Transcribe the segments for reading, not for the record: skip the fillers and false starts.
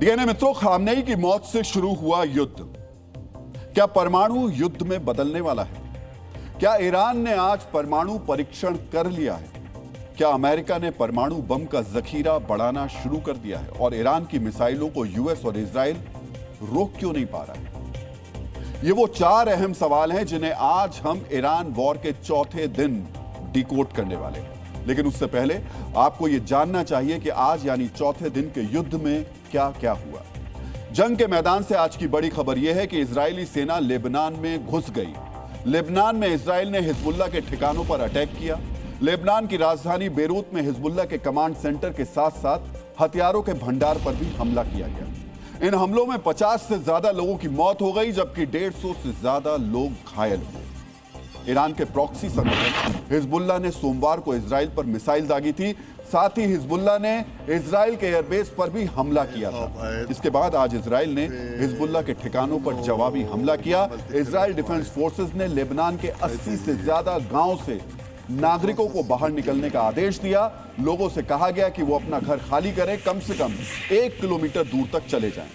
DNA मित्रों, Khamenei की मौत से शुरू हुआ युद्ध क्या परमाणु युद्ध में बदलने वाला है? क्या ईरान ने आज परमाणु परीक्षण कर लिया है? क्या अमेरिका ने परमाणु बम का जखीरा बढ़ाना शुरू कर दिया है? और ईरान की मिसाइलों को यूएस और इजराइल रोक क्यों नहीं पा रहा है? ये वो चार अहम सवाल हैं जिन्हें आज हम ईरान वॉर के चौथे दिन डिकोड करने वाले हैं। लेकिन उससे पहले आपको यह जानना चाहिए कि आज यानी चौथे दिन के युद्ध में क्या क्या हुआ। जंग के मैदान से आज की बड़ी खबर यह है कि इजरायली सेना लेबनान में घुस गई। लेबनान में इजराइल ने हिजबुल्लाह के ठिकानों पर अटैक किया। लेबनान की राजधानी बेरूत में हिजबुल्लाह के कमांड सेंटर के साथ साथ हथियारों के भंडार पर भी हमला किया गया। इन हमलों में 50 से ज्यादा लोगों की मौत हो गई, जबकि 150 से ज्यादा लोग घायल हुए। ईरान के प्रॉक्सी संगठन हिजबुल्लाह ने सोमवार को इजराइल पर मिसाइल दागी थी। साथ ही हिजबुल्लाह ने इजराइल के एयरबेस पर भी हमला किया था। इसके बाद आज इजराइल ने हिजबुल्लाह के ठिकानों पर जवाबी हमला किया। इजराइल डिफेंस फोर्सेस ने लेबनान के 80 से ज्यादा गांव से नागरिकों को बाहर निकलने का आदेश दिया। लोगों से कहा गया कि वो अपना घर खाली करें, कम से कम 1 किलोमीटर दूर तक चले जाएं।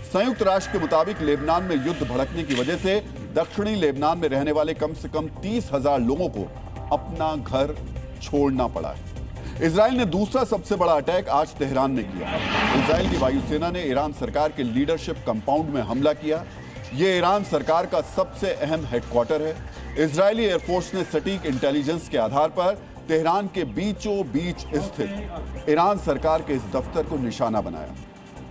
संयुक्त राष्ट्र के मुताबिक लेबनान में युद्ध भड़कने की वजह से दक्षिणी लेबनान में रहने वाले कम से कम 30,000 लोगों को अपना घर छोड़ना पड़ा है। इजराइल ने दूसरा सबसे बड़ा अटैक आज तेहरान में किया। इजराइल की वायुसेना ने ईरान सरकार के लीडरशिप कंपाउंड में हमला किया। यह ईरान सरकार का सबसे अहम हेडक्वार्टर है। इजरायली एयरफोर्स ने सटीक इंटेलिजेंस के आधार पर तेहरान के बीचों बीच स्थित ईरान सरकार के इस दफ्तर को निशाना बनाया।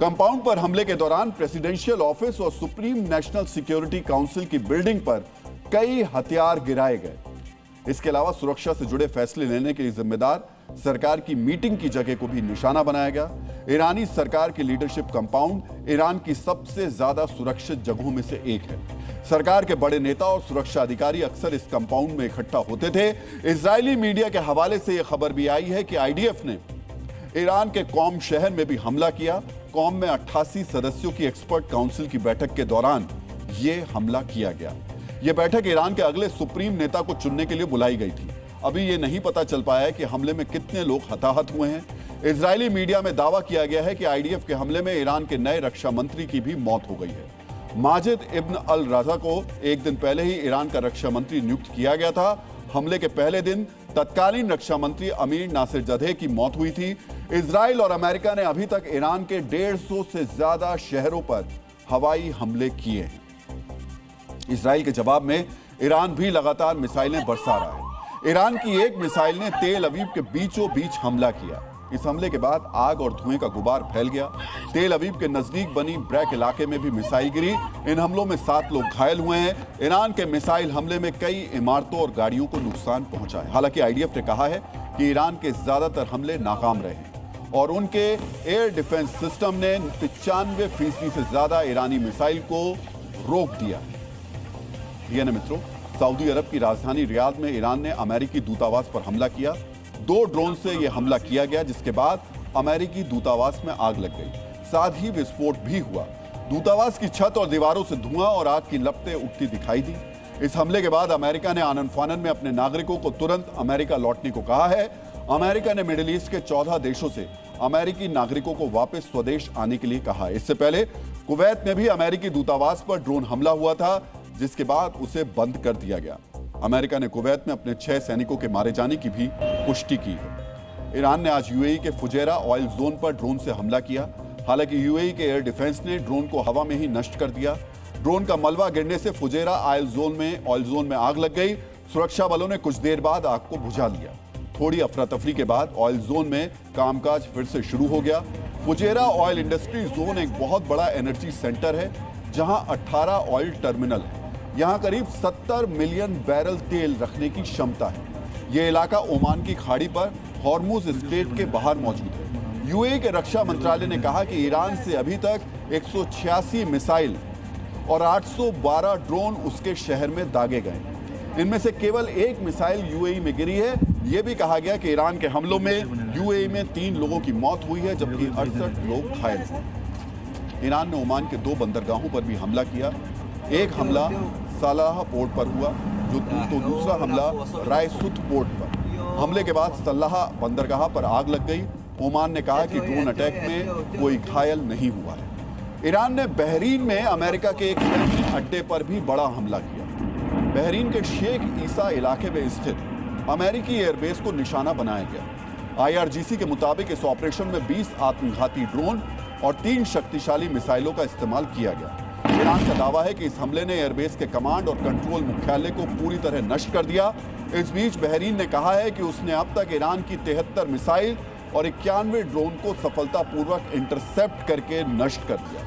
कंपाउंड पर हमले के दौरान प्रेसिडेंशियल ऑफिस और सुप्रीम नेशनल सिक्योरिटी काउंसिल की बिल्डिंग पर कई हथियार गिराए गए। इसके अलावा सुरक्षा से जुड़े फैसले लेने के लिए जिम्मेदार सरकार की मीटिंग की जगह को भी निशाना बनाया गया। ईरानी सरकार की लीडरशिप कंपाउंड ईरान की सबसे ज्यादा सुरक्षित जगहों में से एक है। सरकार के बड़े नेता और सुरक्षा अधिकारी अक्सर इस कंपाउंड में इकट्ठा होते थे। इजरायली मीडिया के हवाले से यह खबर भी आई है कि आईडीएफ ने ईरान के कौम शहर में भी हमला किया। कौम में 88 सदस्यों की एक्सपर्ट काउंसिल की बैठक के दौरान यह हमला किया गया। यह बैठक ईरान के अगले सुप्रीम नेता को चुनने के लिए बुलाई गई थी। अभी यह नहीं पता चल पाया है कि हमले में कितने लोग हताहत हुए हैं। इजरायली मीडिया में दावा किया गया है कि आईडीएफ के हमले में ईरान के नए रक्षा मंत्री की भी मौत हो गई है। माजिद इब्न अल रजा को एक दिन पहले ही ईरान का रक्षा मंत्री नियुक्त किया गया था। हमले के पहले दिन तत्कालीन रक्षा मंत्री अमीर नासिर जदह की मौत हुई थी। इजराइल और अमेरिका ने अभी तक ईरान के 150 से ज्यादा शहरों पर हवाई हमले किए हैं। इजराइल के जवाब में ईरान भी लगातार मिसाइलें बरसा रहा है। ईरान की एक मिसाइल ने तेल अवीव के बीचों बीच हमला किया। इस हमले के बाद आग और धुएं का गुबार फैल गया। तेल अवीव के नजदीक बनी ब्रैक इलाके में भी मिसाइल गिरी। इन हमलों में 7 लोग घायल हुए हैं। ईरान के मिसाइल हमले में कई इमारतों और गाड़ियों को नुकसान पहुंचा है। हालांकि आईडीएफ ने कहा है कि ईरान के ज्यादातर हमले नाकाम रहे हैं और उनके एयर डिफेंस सिस्टम ने 95% से ज्यादा ईरानी मिसाइल को रोक दिया। डीएनए मित्रों, सऊदी अरब की राजधानी रियाद में ईरान ने अमेरिकी दूतावास पर हमला किया। 2 ड्रोन से यह हमला किया गया, जिसके बाद अमेरिकी दूतावास में आग लग गई। साथ ही विस्फोट भी हुआ। दूतावास की छत और दीवारों से धुआं और आग की लपटें उठती दिखाई दी। इस हमले के बाद अमेरिका ने आनन फानन में अपने नागरिकों को तुरंत अमेरिका लौटने को कहा है। अमेरिका ने मिडिल ईस्ट के 14 देशों से अमेरिकी नागरिकों को वापस स्वदेश आने के लिए कहा। इससे पहले कुवैत में भी अमेरिकी दूतावास पर ड्रोन हमला हुआ था, जिसके बाद उसे बंद कर दिया गया। अमेरिका ने कुवैत में अपने 6 सैनिकों के मारे जाने की भी पुष्टि की है। ईरान ने आज यूएई के फुजैरा ऑयल जोन पर ड्रोन से हमला किया। हालांकि यूएई के एयर डिफेंस ने ड्रोन को हवा में ही नष्ट कर दिया। ड्रोन का मलबा गिरने से फुजैरा ऑयल जोन में आग लग गई। सुरक्षा बलों ने कुछ देर बाद आग को बुझा लिया। थोड़ी अफरा तफरी के बाद ऑयल जोन में कामकाज फिर से शुरू हो गया। फुजैरा ऑयल इंडस्ट्री जोन एक बहुत बड़ा एनर्जी सेंटर है, जहां 18 ऑयल टर्मिनल है। यहां करीब 70 मिलियन बैरल तेल रखने की क्षमता है। यह इलाका ओमान की खाड़ी पर हॉर्मुज स्ट्रेट के बाहर मौजूद है। यूएई के रक्षा मंत्रालय ने कहा कि ईरान से अभी तक 186 मिसाइल और 812 ड्रोन उसके शहर में दागे गए। इनमें से केवल 1 मिसाइल यूएई में गिरी है। यह भी कहा गया कि ईरान के हमलों में यूएई में 3 लोगों की मौत हुई है, जबकि 68 लोग घायल हुए। ईरान ने ओमान के 2 बंदरगाहों पर भी हमला किया। एक हमला सलाह पोर्ट पर हुआ, तो दूसरा हमला रायसुत पोर्ट पर। हमले के बाद सलाह बंदरगाह पर आग लग गई। ओमान ने कहा कि ड्रोन अटैक में कोई घायल नहीं हुआ है। ईरान ने बहरीन में अमेरिका के एक सैन्य अड्डे पर भी बड़ा हमला किया। बहरीन के शेख ईसा इलाके में स्थित अमेरिकी एयरबेस को निशाना बनाया गया। आईआरजीसी के मुताबिक इस ऑपरेशन में 20 आत्मघाती ड्रोन और 3 शक्तिशाली मिसाइलों का इस्तेमाल किया गया। ईरान का दावा है कि इस हमले ने एयरबेस के कमांड और कंट्रोल मुख्यालय को पूरी तरह नष्ट कर दिया। इस बीच बहरीन ने कहा है कि उसने अब तक ईरान की 73 मिसाइल और 91 ड्रोन को सफलतापूर्वक इंटरसेप्ट करके नष्ट कर दिया।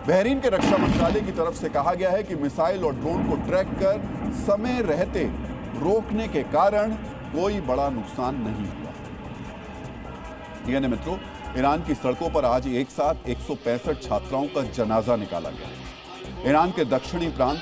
बहरीन के रक्षा मंत्रालय की तरफ से कहा गया है कि मिसाइल और ड्रोन को ट्रैक कर समय रहते रोकने के कारण कोई बड़ा नुकसान नहीं हुआ। यानी मित्रों, ईरान की सड़कों पर आज एक साथ 165 छात्राओं का जनाजा निकाला गया। ईरान के दक्षिणी प्रांत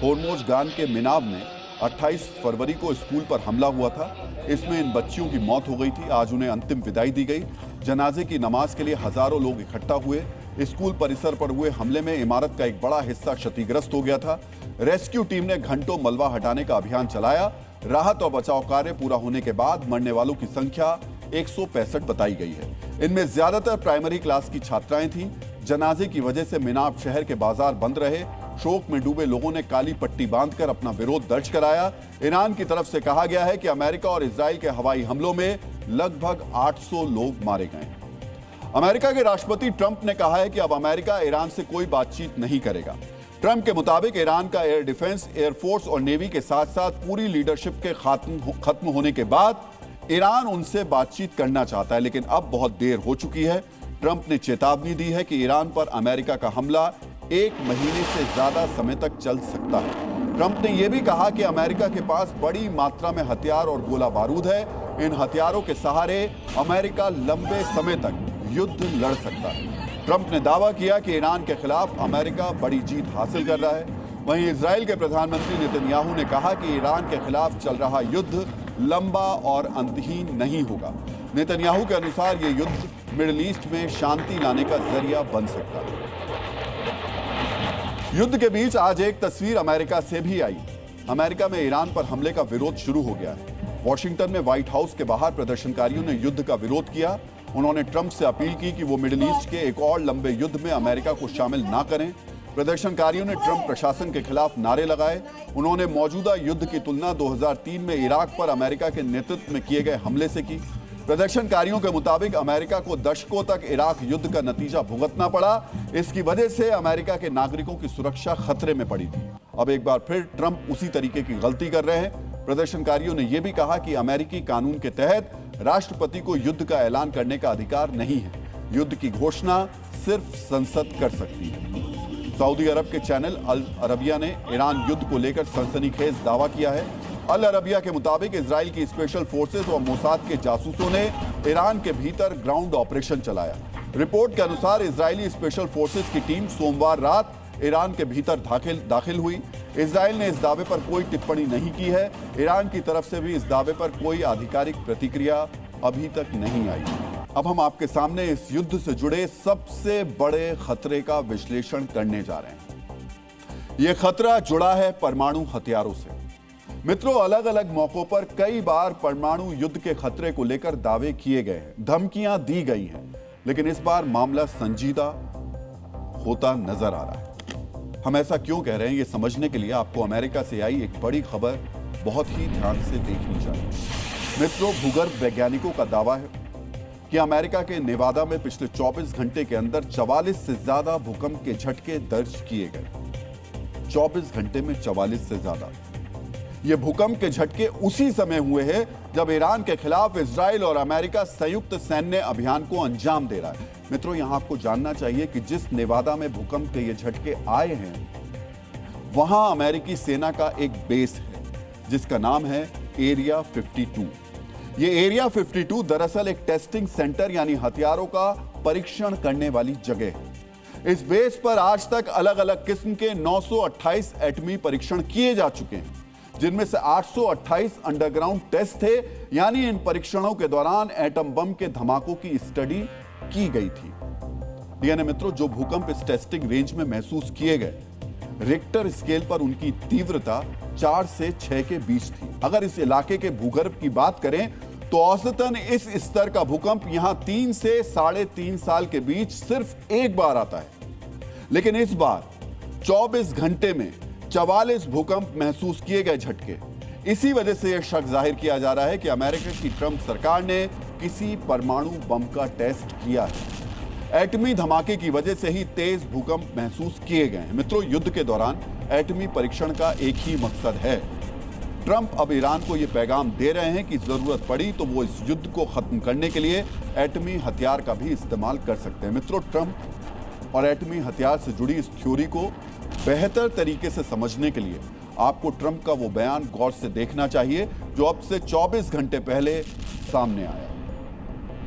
होर्मुज़गान के मिनाब में 28 फरवरी को स्कूल पर हमला हुआ था। इसमें इन बच्चियों की मौत हो गई थी। आज उन्हें अंतिम विदाई दी गई। जनाजे की नमाज के लिए हजारों लोग इकट्ठा हुए। स्कूल परिसर पर हुए हमले में इमारत का एक बड़ा हिस्सा क्षतिग्रस्त हो गया था। रेस्क्यू टीम ने घंटों मलबा हटाने का अभियान चलाया। राहत और बचाव कार्य पूरा होने के बाद मरने वालों की संख्या 165 बताई गई है। इनमें ज्यादातर प्राइमरी क्लास की छात्राएं थीं। जनाजे की वजह से मिनाब शहर के बाजार बंद रहे। शोक में डूबे लोगों ने काली पट्टी बांधकर अपना विरोध दर्ज कराया। ईरान की तरफ से कहा गया है कि अमेरिका और इजराइल के हवाई हमलों में लगभग 800 लोग मारे गए। अमेरिका के राष्ट्रपति ट्रंप ने कहा है कि अब अमेरिका ईरान से कोई बातचीत नहीं करेगा। ट्रंप के मुताबिक ईरान का एयर डिफेंस, एयरफोर्स और नेवी के साथ साथ पूरी लीडरशिप के खत्म होने के बाद ईरान उनसे बातचीत करना चाहता है, लेकिन अब बहुत देर हो चुकी है। ट्रंप ने चेतावनी दी है कि ईरान पर अमेरिका का हमला 1 महीने से ज्यादा समय तक चल सकता है। ट्रंप ने यह भी कहा कि अमेरिका के पास बड़ी मात्रा में हथियार और गोला बारूद है। इन हथियारों के सहारे अमेरिका लंबे समय तक युद्ध लड़ सकता है। ट्रंप ने दावा किया कि ईरान के खिलाफ अमेरिका बड़ी जीत हासिल कर रहा है। वहीं इजराइल के प्रधानमंत्री नेतन्याहू ने कहा कि ईरान के खिलाफ चल रहा युद्ध लंबा और अंतहीन नहीं होगा। नेतन्याहू के अनुसार यह युद्ध मिडिल ईस्ट में शांति लाने का जरिया बन सकता है। युद्ध के बीच आज एक तस्वीर अमेरिका से भी आई। अमेरिका में ईरान पर हमले का विरोध शुरू हो गया है। वॉशिंगटन में व्हाइट हाउस के बाहर प्रदर्शनकारियों ने युद्ध का विरोध किया। उन्होंने ट्रंप से अपील की कि वो मिडिल ईस्ट के एक और लंबे युद्ध में अमेरिका को शामिल ना करें। प्रदर्शनकारियों ने ट्रंप प्रशासन के खिलाफ नारे लगाए। उन्होंने मौजूदा युद्ध की तुलना 2003 में इराक पर अमेरिका के नेतृत्व में किए गए हमले से की। प्रदर्शनकारियों के मुताबिक अमेरिका को दशकों तक इराक युद्ध का नतीजा भुगतना पड़ा। इसकी वजह से अमेरिका के नागरिकों की सुरक्षा खतरे में पड़ी थी। अब एक बार फिर ट्रंप उसी तरीके की गलती कर रहे हैं। प्रदर्शनकारियों ने यह भी कहा कि अमेरिकी कानून के तहत राष्ट्रपति को युद्ध का ऐलान करने का अधिकार नहीं है। युद्ध की घोषणा सिर्फ संसद कर सकती है। सऊदी अरब के चैनल अल अरबिया ने ईरान युद्ध को लेकर सनसनीखेज दावा किया है। अल अरबिया के मुताबिक इजराइल की स्पेशल फोर्सेस और मोसाद के जासूसों ने ईरान के भीतर ग्राउंड ऑपरेशन चलाया। रिपोर्ट के अनुसार इजरायली स्पेशल फोर्सेस की टीम सोमवार रात ईरान के भीतर दाखिल हुई। इजराइल ने इस दावे पर कोई टिप्पणी नहीं की है। ईरान की तरफ से भी इस दावे पर कोई आधिकारिक प्रतिक्रिया अभी तक नहीं आई। अब हम आपके सामने इस युद्ध से जुड़े सबसे बड़े खतरे का विश्लेषण करने जा रहे हैं। यह खतरा जुड़ा है परमाणु हथियारों से। मित्रों, अलग अलग मौकों पर कई बार परमाणु युद्ध के खतरे को लेकर दावे किए गए हैं, धमकियां दी गई हैं, लेकिन इस बार मामला संजीदा होता नजर आ रहा है। हम ऐसा क्यों कह रहे हैं, ये समझने के लिए आपको अमेरिका से आई एक बड़ी खबर बहुत ही ध्यान से देखनी चाहिए। मित्रों, भूगर्भ वैज्ञानिकों का दावा है कि अमेरिका के नेवादा में पिछले 24 घंटे के अंदर 44 से ज्यादा भूकंप के झटके दर्ज किए गए। 24 घंटे में 44 से ज्यादा। ये भूकंप के झटके उसी समय हुए हैं जब ईरान के खिलाफ इजराइल और अमेरिका संयुक्त सैन्य अभियान को अंजाम दे रहा है। मित्रों, यहां आपको जानना चाहिए कि जिस नेवादा में भूकंप के ये झटके आए हैं, वहां अमेरिकी सेना का एक बेस है जिसका नाम है एरिया 52। ये एरिया 52 दरअसल एक टेस्टिंग सेंटर यानी हथियारों का परीक्षण करने वाली जगह है। इस बेस पर आज तक अलग अलग किस्म के 928 एटमी परीक्षण किए जा चुके हैं, जिनमें से 828 अंडरग्राउंड टेस्ट थे, यानी इन परीक्षणों के दौरान एटम बम के धमाकों की स्टडी की गई थी। यानी मित्रों, जो भूकंप इस टेस्टिंग रेंज में महसूस किए गए, रिक्टर स्केल पर उनकी तीव्रता 4 से 6 के बीच थी। अगर इस इलाके के भूगर्भ की बात करें तो औसतन इस स्तर का भूकंप यहां 3 से 3.5 साल के बीच सिर्फ एक बार आता है। लेकिन इस बार 24 घंटे में 44 भूकंप महसूस किए गए झटके। इसी वजह से यह शक जाहिर किया जा रहा है कि अमेरिका की ट्रंप सरकार ने किसी परमाणु बम का टेस्ट किया है। एटमी धमाके की वजह से ही तेज भूकंप महसूस किए गए हैं। मित्रों, युद्ध के दौरान एटमी परीक्षण का एक ही मकसद है। ट्रंप अब ईरान को यह पैगाम दे रहे हैं कि जरूरत पड़ी तो वो इस युद्ध को खत्म करने के लिए एटमी हथियार का भी इस्तेमाल कर सकते हैं। मित्रों, ट्रंप और एटमी हथियार से जुड़ी इस थ्योरी को बेहतर तरीके से समझने के लिए आपको ट्रंप का वो बयान गौर से देखना चाहिए जो अब से 24 घंटे पहले सामने आया।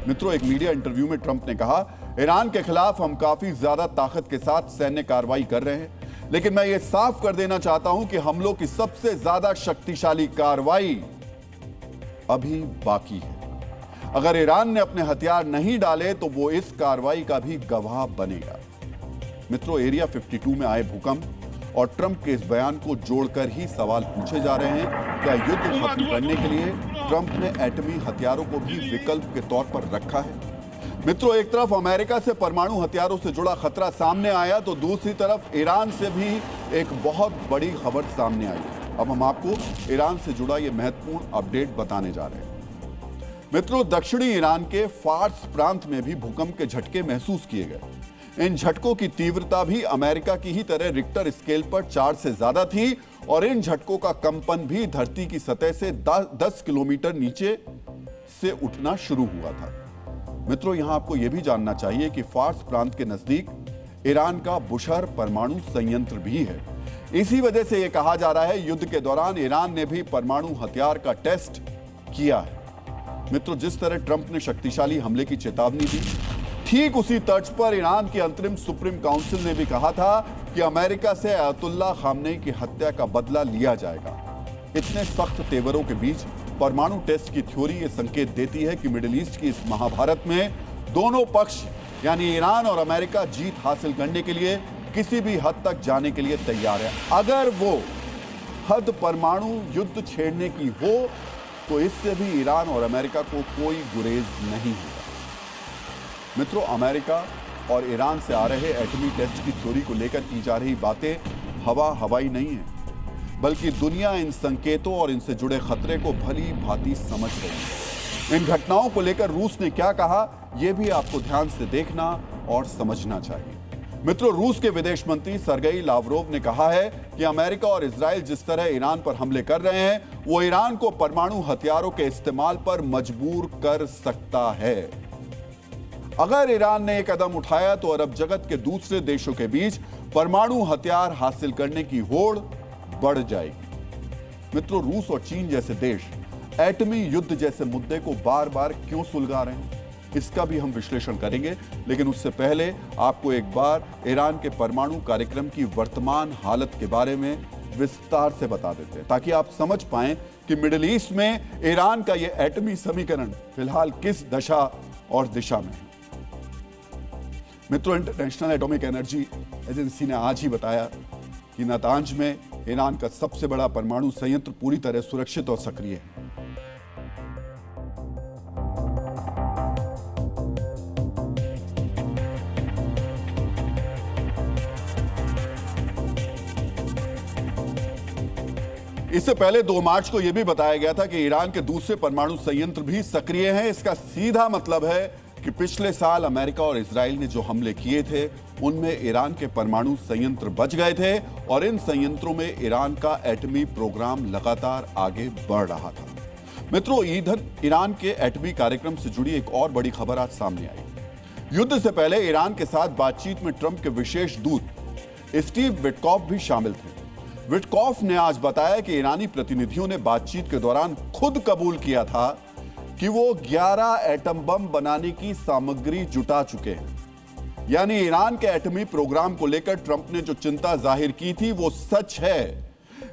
मित्रों, एक मीडिया इंटरव्यू में ट्रंप ने कहा, ईरान के खिलाफ हम काफी ज्यादा ताकत के साथ सैन्य कार्रवाई कर रहे हैं, लेकिन मैं ये साफ कर देना चाहता हूं कि हमलों की सबसे ज्यादा शक्तिशाली कार्रवाई अभी बाकी है। अगर ईरान ने अपने हथियार नहीं डाले तो वो इस कार्रवाई का भी गवाह बनेगा। मित्रों, एरिया 52 में आए भूकंप और ट्रंप के इस बयान को जोड़कर ही सवाल पूछे जा रहे हैं। क्या युद्ध खत्म करने के लिए ट्रंप ने एटमी हथियारों को भी विकल्प के तौर पर रखा है? मित्रों, एक तरफ अमेरिका से परमाणु हथियारों से जुड़ा खतरा सामने आया तो दूसरी तरफ ईरान से भी एक बहुत बड़ी खबर सामने आई। अब हम आपको ईरान से जुड़ा यह महत्वपूर्ण अपडेट बताने जा रहे हैं। मित्रों, दक्षिणी ईरान के फार्स प्रांत में भी भूकंप के झटके महसूस किए गए। इन झटकों की तीव्रता भी अमेरिका की ही तरह रिक्टर स्केल पर 4 से ज्यादा थी और इन झटकों का कंपन भी धरती की सतह से 10 किलोमीटर नीचे से उठना शुरू हुआ था। मित्रों, यहां आपको यह भी जानना चाहिए कि फार्स प्रांत के नजदीक ईरान का बुशहर परमाणु संयंत्र भी है। इसी वजह से यह कहा जा रहा है युद्ध के दौरान ईरान ने भी परमाणु हथियार का टेस्ट किया है। मित्रों, जिस तरह ट्रंप ने शक्तिशाली हमले की चेतावनी दी, ठीक उसी तर्ज पर ईरान की अंतरिम सुप्रीम काउंसिल ने भी कहा था कि अमेरिका से अयतुल्ला खामनेई की हत्या का बदला लिया जाएगा। इतने सख्त तेवरों के बीच परमाणु टेस्ट की थ्योरी यह संकेत देती है कि मिडिल ईस्ट की इस महाभारत में दोनों पक्ष यानी ईरान और अमेरिका जीत हासिल करने के लिए किसी भी हद तक जाने के लिए तैयार है। अगर वो हद परमाणु युद्ध छेड़ने की हो तो इससे भी ईरान और अमेरिका को कोई गुरेज नहीं होगा। मित्रों, अमेरिका और ईरान से आ रहे एटमी टेस्ट की थ्योरी को लेकर की जा रही बातें हवाई नहीं है, बल्कि दुनिया इन संकेतों और इनसे जुड़े खतरे को भली भांति समझ रही है। इन घटनाओं को लेकर रूस ने क्या कहा, यह भी आपको ध्यान से देखना और समझना चाहिए। मित्रों, रूस के विदेश मंत्री सरगेई लावरोव ने कहा है कि अमेरिका और इजराइल जिस तरह ईरान पर हमले कर रहे हैं, वो ईरान को परमाणु हथियारों के इस्तेमाल पर मजबूर कर सकता है। अगर ईरान ने एक कदम उठाया तो अरब जगत के दूसरे देशों के बीच परमाणु हथियार हासिल करने की होड़ बढ़ जाएगी। मित्रों, रूस और चीन जैसे देश एटमी युद्ध जैसे मुद्दे को बार बार क्यों सुलगा रहे हैं, इसका भी हम विश्लेषण करेंगे। लेकिन उससे पहले आपको एक बार ईरान के परमाणु कार्यक्रम की वर्तमान हालत के बारे में विस्तार से बता देते हैं, ताकि आप समझ पाएं कि मिडिल ईस्ट में ईरान का यह एटमी समीकरण फिलहाल किस दशा और दिशा में है। मित्रों, इंटरनेशनल एटॉमिक एनर्जी एजेंसी ने आज ही बताया कि नातांज में ईरान का सबसे बड़ा परमाणु संयंत्र पूरी तरह सुरक्षित और सक्रिय है। इससे पहले 2 मार्च को यह भी बताया गया था कि ईरान के दूसरे परमाणु संयंत्र भी सक्रिय हैं। इसका सीधा मतलब है कि पिछले साल अमेरिका और इजराइल ने जो हमले किए थे उनमें ईरान के परमाणु संयंत्र बच गए थे और इन संयंत्रों में ईरान का एटमी प्रोग्राम लगातार आगे बढ़ रहा था। मित्रों, ईरान के एटमी कार्यक्रम से जुड़ी एक और बड़ी खबर आज सामने आई। युद्ध से पहले ईरान के साथ बातचीत में ट्रंप के विशेष दूत स्टीव विटकॉफ भी शामिल थे। विटकॉफ ने आज बताया कि ईरानी प्रतिनिधियों ने बातचीत के दौरान खुद कबूल किया था कि वो 11 एटम बम बनाने की सामग्री जुटा चुके हैं। यानी ईरान के एटमी प्रोग्राम को लेकर ट्रंप ने जो चिंता जाहिर की थी वो सच है।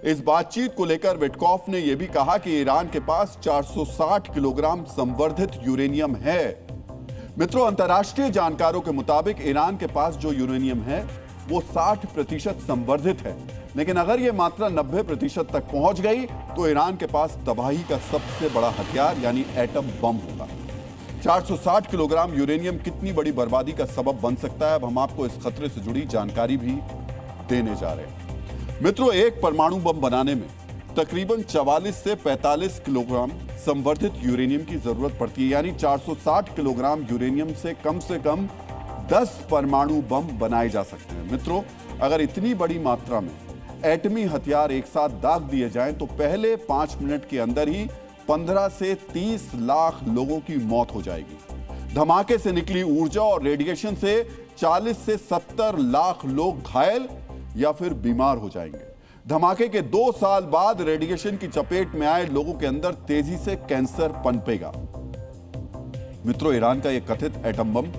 इस बातचीत को लेकर विटकॉफ ने यह भी कहा कि ईरान के पास 460 किलोग्राम संवर्धित यूरेनियम है। मित्रों, अंतर्राष्ट्रीय जानकारों के मुताबिक ईरान के पास जो यूरेनियम है वो 60% संवर्धित है, लेकिन अगर यह मात्रा 90% तक पहुंच गई तो ईरान के पास तबाही का सबसे बड़ा हथियार यानी एटम बम होगा। 460 किलोग्राम यूरेनियम कितनी बड़ी बर्बादी का सबब बन सकता है, अब हम आपको इस खतरे से जुड़ी जानकारी भी देने जा रहे हैं। मित्रों, एक परमाणु बम बनाने में तकरीबन 44 से 45 किलोग्राम संवर्धित यूरेनियम की जरूरत पड़ती है, यानी 460 किलोग्राम यूरेनियम से कम 10 परमाणु बम बनाए जा सकते हैं। मित्रों, अगर इतनी बड़ी मात्रा में एटमी हथियार एक साथ दाग दिए जाएं तो पहले 5 मिनट के अंदर ही 15 से 30 लाख लोगों की मौत हो जाएगी। धमाके से निकली ऊर्जा और रेडिएशन से 40 से 70 लाख लोग घायल या फिर बीमार हो जाएंगे। धमाके के 2 साल बाद रेडिएशन की चपेट में आए लोगों के अंदर तेजी से कैंसर पनपेगा। मित्रों, ईरान का यह कथित एटम बम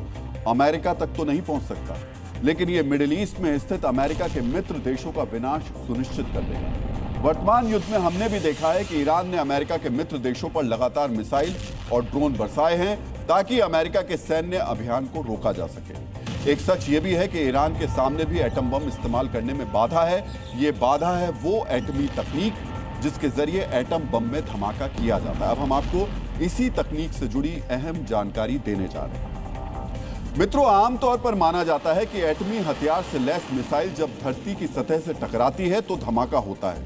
अमेरिका तक तो नहीं पहुंच सकता, लेकिन यह मिडिल ईस्ट में स्थित अमेरिका के मित्र देशों का विनाश सुनिश्चित कर देगा। वर्तमान युद्ध में हमने भी देखा है कि ईरान ने अमेरिका के मित्र देशों पर लगातार मिसाइल और ड्रोन बरसाए हैं ताकि अमेरिका के सैन्य अभियान को रोका जा सके। एक सच यह भी है कि ईरान के सामने भी एटम बम इस्तेमाल करने में बाधा है। ये बाधा है वो एटमी तकनीक जिसके जरिए एटम बम में धमाका किया जाता है। अब हम आपको इसी तकनीक से जुड़ी अहम जानकारी देने जा रहे हैं। मित्रों, आमतौर पर माना जाता है कि एटमी हथियार से लैस मिसाइल जब धरती की सतह से टकराती है तो धमाका होता है,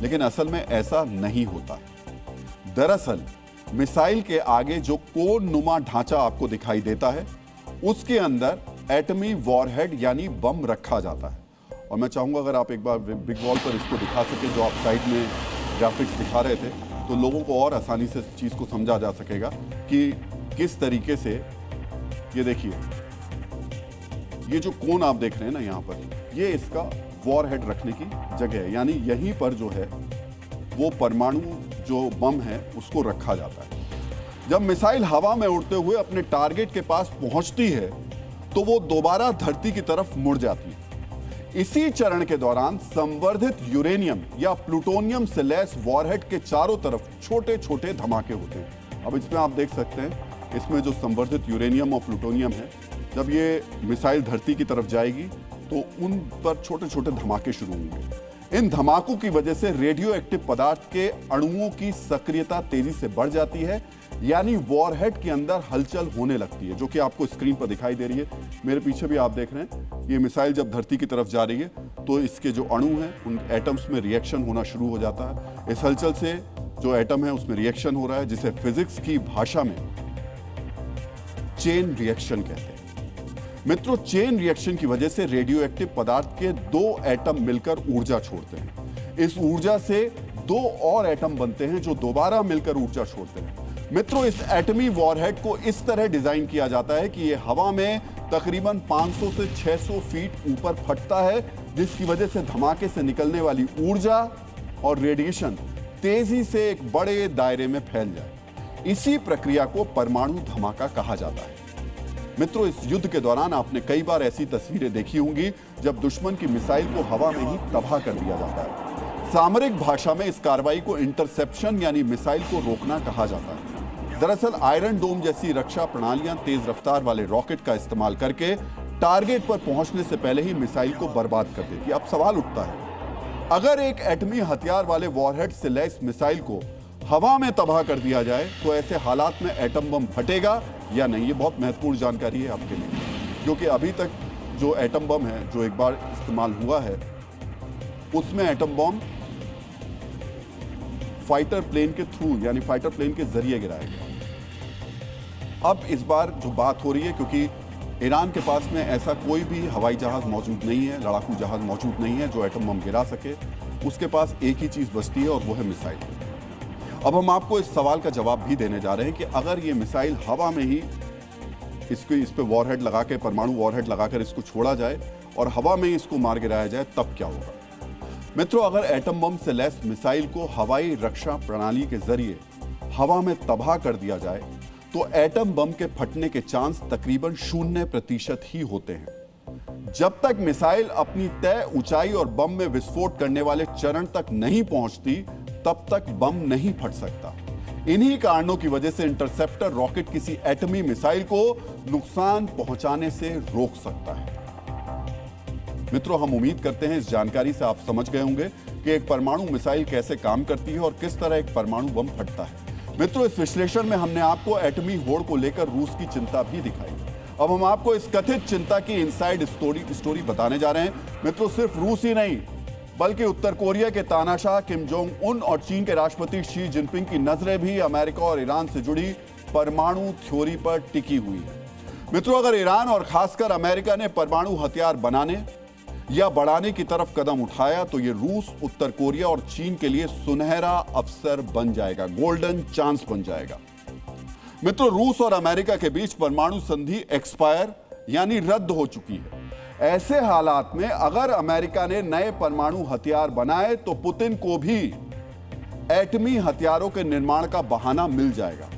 लेकिन असल में ऐसा नहीं होता। दरअसल मिसाइल के आगे जो कोन नुमा ढांचा आपको दिखाई देता है, उसके अंदर एटमी वॉरहेड यानी बम रखा जाता है। और मैं चाहूंगा अगर आप एक बार बिग वॉल पर इसको दिखा सके, जो आप साइड में ग्राफिक्स दिखा रहे थे, तो लोगों को और आसानी से चीज को समझा जा सकेगा कि किस तरीके से। ये देखिए, ये जो कोन आप देख रहे हैं ना यहाँ पर, ये इसका वॉरहेड रखने की जगह है, यानी यहीं पर जो है वो परमाणु जो बम है उसको रखा जाता है। जब मिसाइल हवा में उड़ते हुए अपने टारगेट के पास पहुंचती है तो वो दोबारा धरती की तरफ मुड़ जाती है। इसी चरण के दौरान संवर्धित यूरेनियम या प्लूटोनियम से लैस वॉरहेड के चारों तरफ छोटे छोटे धमाके होते हैं। अब इसमें आप देख सकते हैं, इसमें जो संवर्धित यूरेनियम और प्लूटोनियम है, जब ये मिसाइल धरती की तरफ जाएगी तो उन पर छोटे छोटे धमाके शुरू होंगे। इन धमाकों की वजह से रेडियो एक्टिव पदार्थ के अणुओं की सक्रियता तेजी से बढ़ जाती है, यानी वॉरहेड के अंदर हलचल होने लगती है, जो कि आपको स्क्रीन पर दिखाई दे रही है। मेरे पीछे भी आप देख रहे हैं, ये मिसाइल जब धरती की तरफ जा रही है तो इसके जो अणु हैं उन एटम्स में रिएक्शन होना शुरू हो जाता है। इस हलचल से जो एटम है उसमें रिएक्शन हो रहा है, जिसे फिजिक्स की भाषा में चेन रिएक्शन कहते हैं। मित्रों, चेन रिएक्शन की वजह से रेडियो एक्टिव पदार्थ के 2 एटम मिलकर ऊर्जा छोड़ते हैं। इस ऊर्जा से 2 और एटम बनते हैं जो दोबारा मिलकर ऊर्जा छोड़ते हैं। मित्रों, इस एटमी वॉरहेड को इस तरह डिजाइन किया जाता है कि यह हवा में तकरीबन 500 से 600 फीट ऊपर फटता है, जिसकी वजह से धमाके से निकलने वाली ऊर्जा और रेडिएशन तेजी से एक बड़े दायरे में फैल जाए। इसी प्रक्रिया को परमाणु धमाका कहा जाता है। मित्रों, इस युद्ध के दौरान आपने कई बार ऐसी तस्वीरें देखी होंगी जब दुश्मन की मिसाइल को हवा में ही तबाह कर दिया जाता है। सामरिक भाषा में इस कार्रवाई को इंटरसेप्शन यानी मिसाइल को रोकना कहा जाता है। दरअसल आयरन डोम जैसी रक्षा प्रणालियां तेज रफ्तार वाले रॉकेट का इस्तेमाल करके टारगेट पर पहुंचने से पहले ही मिसाइल को बर्बाद कर देती है। अब सवाल उठता है, अगर एक एटमी हथियार वाले वॉरहेड से लैस मिसाइल को हवा में तबाह कर दिया जाए तो ऐसे हालात में एटम बम फटेगा या नहीं? ये बहुत महत्वपूर्ण जानकारी है आपके लिए, क्योंकि अभी तक जो एटम बम है जो एक बार इस्तेमाल हुआ है उसमें एटम बम फाइटर प्लेन के थ्रू यानी फाइटर प्लेन के जरिए गिराया गया। अब इस बार जो बात हो रही है, क्योंकि ईरान के पास में ऐसा कोई भी हवाई जहाज मौजूद नहीं है, लड़ाकू जहाज मौजूद नहीं है जो एटम बम गिरा सके, उसके पास एक ही चीज बचती है और वो है मिसाइल। अब हम आपको इस सवाल का जवाब भी देने जा रहे हैं कि अगर ये मिसाइल हवा में ही इस पे वॉरहेड लगा के, परमाणु वॉरहेड लगाकर इसको छोड़ा जाए और हवा में ही इसको मार गिराया जाए, तब क्या होगा? मित्रों, अगर एटम बम से लैस मिसाइल को हवाई रक्षा प्रणाली के जरिए हवा में तबाह कर दिया जाए तो एटम बम के फटने के चांस तकरीबन 0% ही होते हैं। जब तक मिसाइल अपनी तय ऊंचाई और बम में विस्फोट करने वाले चरण तक नहीं पहुंचती, तब तक बम नहीं फट सकता। इन्हीं कारणों की वजह से इंटरसेप्टर रॉकेट किसी एटमी मिसाइल को नुकसान पहुंचाने से रोक सकता है। मित्रों, हम उम्मीद करते हैं इस जानकारी से आप समझ गए होंगे कि एक परमाणु मिसाइल कैसे काम करती है और किस तरह एक परमाणु बम फटता है। मित्रों, इस विश्लेषण में हमने आपको एटमी होड़ को लेकर रूस की चिंता भी दिखाई। अब हम आपको इस कथित चिंता की इनसाइड स्टोरी बताने जा रहे हैं। मित्रों, सिर्फ रूस ही नहीं बल्कि उत्तर कोरिया के तानाशाह किम जोंग उन और चीन के राष्ट्रपति शी जिनपिंग की नजरें भी अमेरिका और ईरान से जुड़ी परमाणु थ्योरी पर टिकी हुई है। मित्रों, अगर ईरान और खासकर अमेरिका ने परमाणु हथियार बनाने या बढ़ाने की तरफ कदम उठाया तो यह रूस, उत्तर कोरिया और चीन के लिए सुनहरा अवसर बन जाएगा, गोल्डन चांस बन जाएगा। मित्रों, रूस और अमेरिका के बीच परमाणु संधि एक्सपायर यानी रद्द हो चुकी है। ऐसे हालात में अगर अमेरिका ने नए परमाणु हथियार बनाए तो पुतिन को भी एटमी हथियारों के निर्माण का बहाना मिल जाएगा।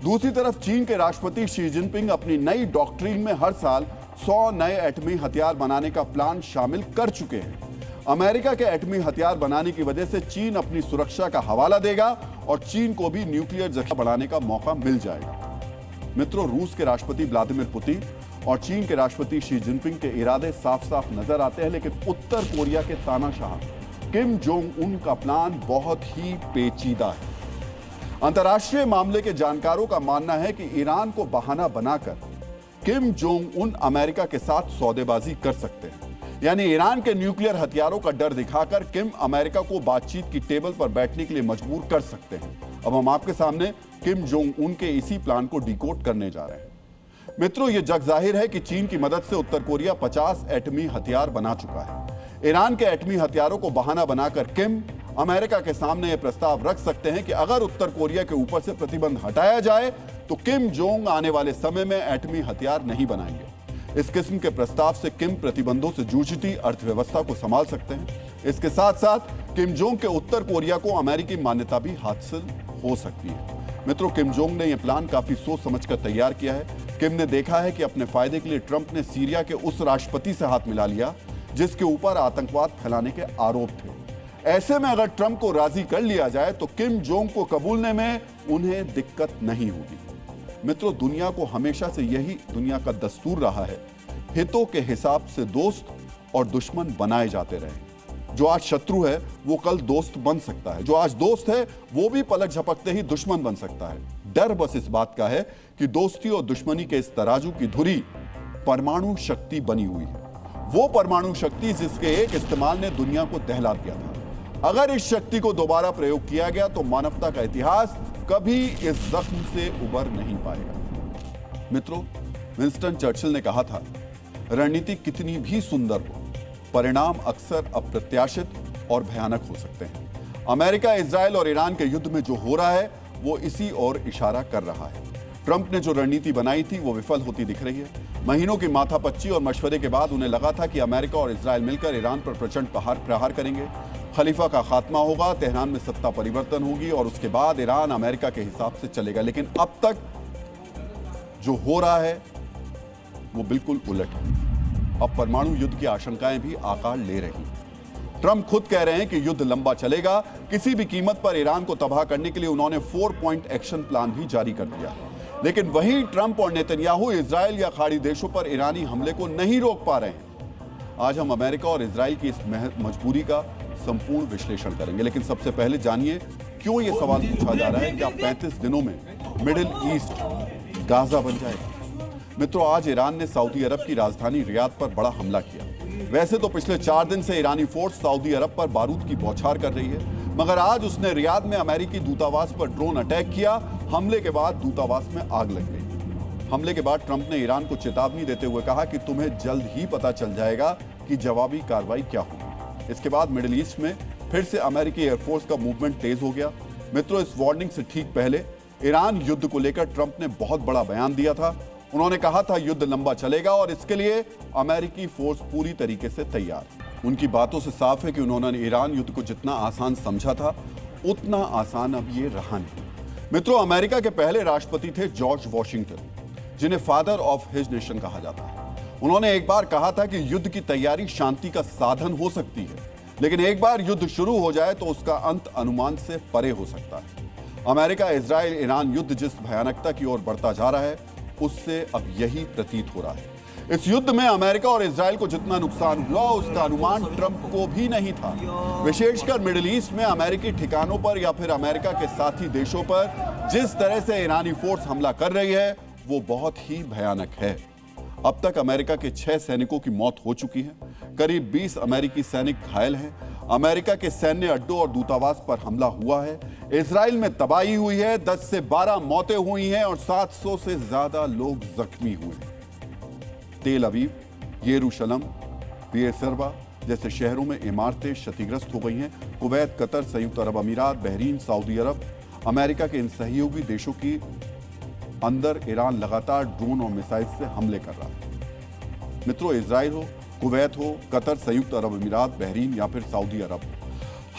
दूसरी तरफ चीन के राष्ट्रपति शी जिनपिंग अपनी नई डॉक्ट्रिन में हर साल 100 नए एटमी हथियार बनाने का प्लान शामिल कर चुके हैं। अमेरिका के एटमी हथियार बनाने की वजह से चीन अपनी सुरक्षा का हवाला देगा और चीन को भी न्यूक्लियर जखम बढ़ाने का मौका मिल जाएगा। मित्रों, रूस के राष्ट्रपति व्लादिमीर पुतिन और चीन के राष्ट्रपति शी जिनपिंग के इरादे साफ साफ नजर आते हैं, लेकिन उत्तर कोरिया के तानाशाह किम जोंग उन का प्लान बहुत ही पेचीदा है। अंतर्राष्ट्रीय मामले के जानकारों का मानना है कि ईरान को बहाना बनाकर किम जोंग उन अमेरिका के साथ सौदेबाजी कर सकते हैं, यानी ईरान के न्यूक्लियर हथियारों का डर दिखाकर किम अमेरिका को बातचीत की टेबल पर बैठने के लिए मजबूर कर सकते हैं। अब हम आपके सामने किम जोंग उन के इसी प्लान को डिकोड करने जा रहे हैं। मित्रों, यह जग जाहिर है कि चीन की मदद से उत्तर कोरिया 50 एटमी हथियार बना चुका है। ईरान के एटमी हथियारों को बहाना बनाकर किम अमेरिका के सामने यह प्रस्ताव रख सकते हैं कि अगर उत्तर कोरिया के ऊपर से प्रतिबंध हटाया जाए तो किम जोंग आने वाले समय में एटमी हथियार नहीं बनाएंगे। इस किस्म के प्रस्ताव से किम प्रतिबंधों से जूझती अर्थव्यवस्था को संभाल सकते हैं। इसके साथ साथ किम जोंग के उत्तर कोरिया को अमेरिकी मान्यता भी हासिल हो सकती है। मित्रों, किम जोंग ने यह प्लान काफी सोच समझकर तैयार किया है। किम ने देखा है कि अपने फायदे के लिए ट्रंप ने सीरिया के उस राष्ट्रपति से हाथ मिला लिया जिसके ऊपर आतंकवाद फैलाने के आरोप थे। ऐसे में अगर ट्रंप को राजी कर लिया जाए तो किम जोंग को कबूलने में उन्हें दिक्कत नहीं होगी। मित्रों, दुनिया को हमेशा से यही दुनिया का दस्तूर रहा है, हितों के हिसाब से दोस्त और दुश्मन बनाए जाते रहे। जो आज शत्रु है वो कल दोस्त बन सकता है, जो आज दोस्त है वो भी पलक झपकते ही दुश्मन बन सकता है। डर बस इस बात का है कि दोस्ती और दुश्मनी के इस तराजू की धुरी परमाणु शक्ति बनी हुई है, वो परमाणु शक्ति जिसके एक इस्तेमाल ने दुनिया को दहला दिया था। अगर इस शक्ति को दोबारा प्रयोग किया गया तो मानवता का इतिहास कभी इस जख्म से उबर नहीं पाएगा। मित्रों, विंस्टन चर्चिल ने कहा था, रणनीति कितनी भी सुंदर हो, परिणाम अक्सर अप्रत्याशित और भयानक हो सकते हैं। अमेरिका, इजराइल और ईरान के युद्ध में जो हो रहा है वो इसी ओर इशारा कर रहा है। ट्रंप ने जो रणनीति बनाई थी वो विफल होती दिख रही है। महीनों की माथापच्ची और मशवरे के बाद उन्हें लगा था कि अमेरिका और इजराइल मिलकर ईरान पर प्रचंड प्रहार करेंगे, खलीफा का खात्मा होगा, तेहरान में सत्ता परिवर्तन होगी और उसके बाद ईरान अमेरिका के हिसाब से चलेगा। लेकिन अब तक जो हो रहा है वो बिल्कुल उलट है। अब परमाणु युद्ध की आशंकाएं भी आकार ले रही हैं। ट्रंप खुद कह रहे हैं कि युद्ध लंबा चलेगा। किसी भी कीमत पर ईरान को तबाह करने के लिए उन्होंने 4 पॉइंट एक्शन प्लान भी जारी कर दिया। लेकिन वहीं ट्रंप और नेतन्याहू इजराइल या खाड़ी देशों पर ईरानी हमले को नहीं रोक पा रहे हैं। आज हम अमेरिका और इजराइल की इस मजबूरी का संपूर्ण विश्लेषण करेंगे, लेकिन सबसे पहले जानिए क्यों यह सवाल पूछा जा रहा है, क्या 35 दिनों में मिडिल ईस्ट गाजा बन जाएगा। मित्रों, आज ईरान ने सऊदी अरब की राजधानी रियाद पर बड़ा हमला किया। वैसे तो पिछले 4 दिन से ईरानी फोर्स सऊदी अरब पर बारूद की बौछार कर रही है, मगर आज उसने रियाद में अमेरिकी दूतावास पर ड्रोन अटैक किया। हमले के बाद दूतावास में आग लग गई। हमले के बाद ट्रंप ने ईरान को चेतावनी देते हुए कहा कि तुम्हें जल्द ही पता चल जाएगा कि जवाबी कार्रवाई क्या होगी। इसके बाद मिडिल ईस्ट में फिर से अमेरिकी एयरफोर्स का मूवमेंट तेज हो गया। मित्रों, इस वार्निंग से ठीक पहले ईरान युद्ध को लेकर ट्रंप ने बहुत बड़ा बयान दिया था। उन्होंने कहा था युद्ध लंबा चलेगा और इसके लिए अमेरिकी फोर्स पूरी तरीके से तैयार। उनकी बातों से साफ है कि उन्होंने ईरान युद्ध को जितना आसान समझा था उतना आसान अब ये रहा नहीं। मित्रों, अमेरिका के पहले राष्ट्रपति थे जॉर्ज वॉशिंगटन, जिन्हें फादर ऑफ हिज नेशन कहा जाता है। उन्होंने एक बार कहा था कि युद्ध की तैयारी शांति का साधन हो सकती है, लेकिन एक बार युद्ध शुरू हो जाए तो उसका अंत अनुमान से परे हो सकता है। अमेरिका इजराइल ईरान युद्ध जिस भयानकता की ओर बढ़ता जा रहा है उससे अब यही प्रतीत हो रहा है। इस युद्ध में अमेरिका और इजराइल को जितना नुकसान हुआ उसका अनुमान ट्रंप को भी नहीं था। विशेषकर मिडिल ईस्ट में अमेरिकी ठिकानों पर या फिर अमेरिका के साथी देशों पर जिस तरह से ईरानी फोर्स हमला कर रही है वो बहुत ही भयानक है। अब तक अमेरिका के 6 सैनिकों की मौत हो चुकी है, करीब 20 अमेरिकी सैनिक घायल हैं। अमेरिका के सैन्य अड्डों और दूतावास पर हमला हुआ है। इजराइल में तबाही हुई है, 10 से 12 मौतें हुई हैं और 700 से ज्यादा लोग जख्मी हुए हैं। तेल अवीव, यरूशलम, बेरसरवा जैसे शहरों में इमारतें क्षतिग्रस्त हो गई हैं। कुवैत, कतर, संयुक्त अरब अमीरात, बहरीन, सऊदी अरब, अमेरिका के इन सहयोगी देशों की अंदर ईरान लगातार ड्रोन और मिसाइल से हमले कर रहा है। मित्रों, इजराइल हो, कुवैत हो, कतर, संयुक्त अरब अमीरात, बहरीन या फिर सऊदी अरब,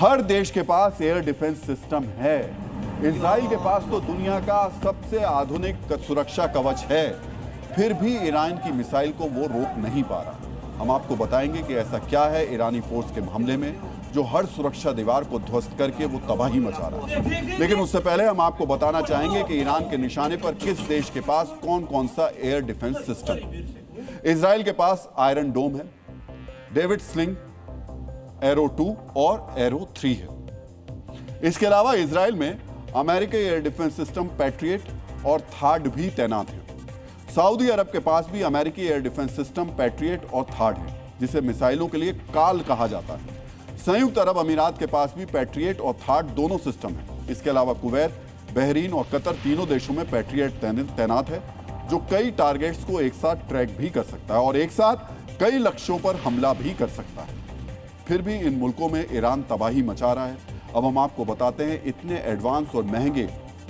हर देश के पास एयर डिफेंस सिस्टम है। इजराइल के पास तो दुनिया का सबसे आधुनिक सुरक्षा कवच है, फिर भी ईरान की मिसाइल को वो रोक नहीं पा रहा। हम आपको बताएंगे कि ऐसा क्या है ईरानी फोर्स के हमले में जो हर सुरक्षा दीवार को ध्वस्त करके वो तबाही मचा रहा है। लेकिन उससे पहले हम आपको बताना चाहेंगे कि ईरान के निशाने पर किस देश के पास कौन कौन सा एयर डिफेंस सिस्टम है। इजराइल के पास आयरन डोम है, डेविड स्लिंग, एरो 2 और एरो 3 है। इसके अलावा इजराइल में अमेरिकी एयर डिफेंस सिस्टम पैट्रियट और थार्ड भी तैनात है। सऊदी अरब के पास भी अमेरिकी एयर डिफेंस सिस्टम पैट्रियट और थार्ड है, जिसे मिसाइलों के लिए काल कहा जाता है। संयुक्त अरब अमीरात के पास भी पैट्रियट और थार्ड दोनों सिस्टम है। इसके अलावा कुवैत, बहरीन और कतर तीनों देशों में पैट्रियट तैनात है, जो कई टारगेट्स को एक साथ ट्रैक भी कर सकता है और एक साथ कई लक्ष्यों पर हमला भी कर सकता है। फिर भी इन मुल्कों में ईरान तबाही मचा रहा है। अब हम आपको बताते हैं इतने एडवांस और महंगे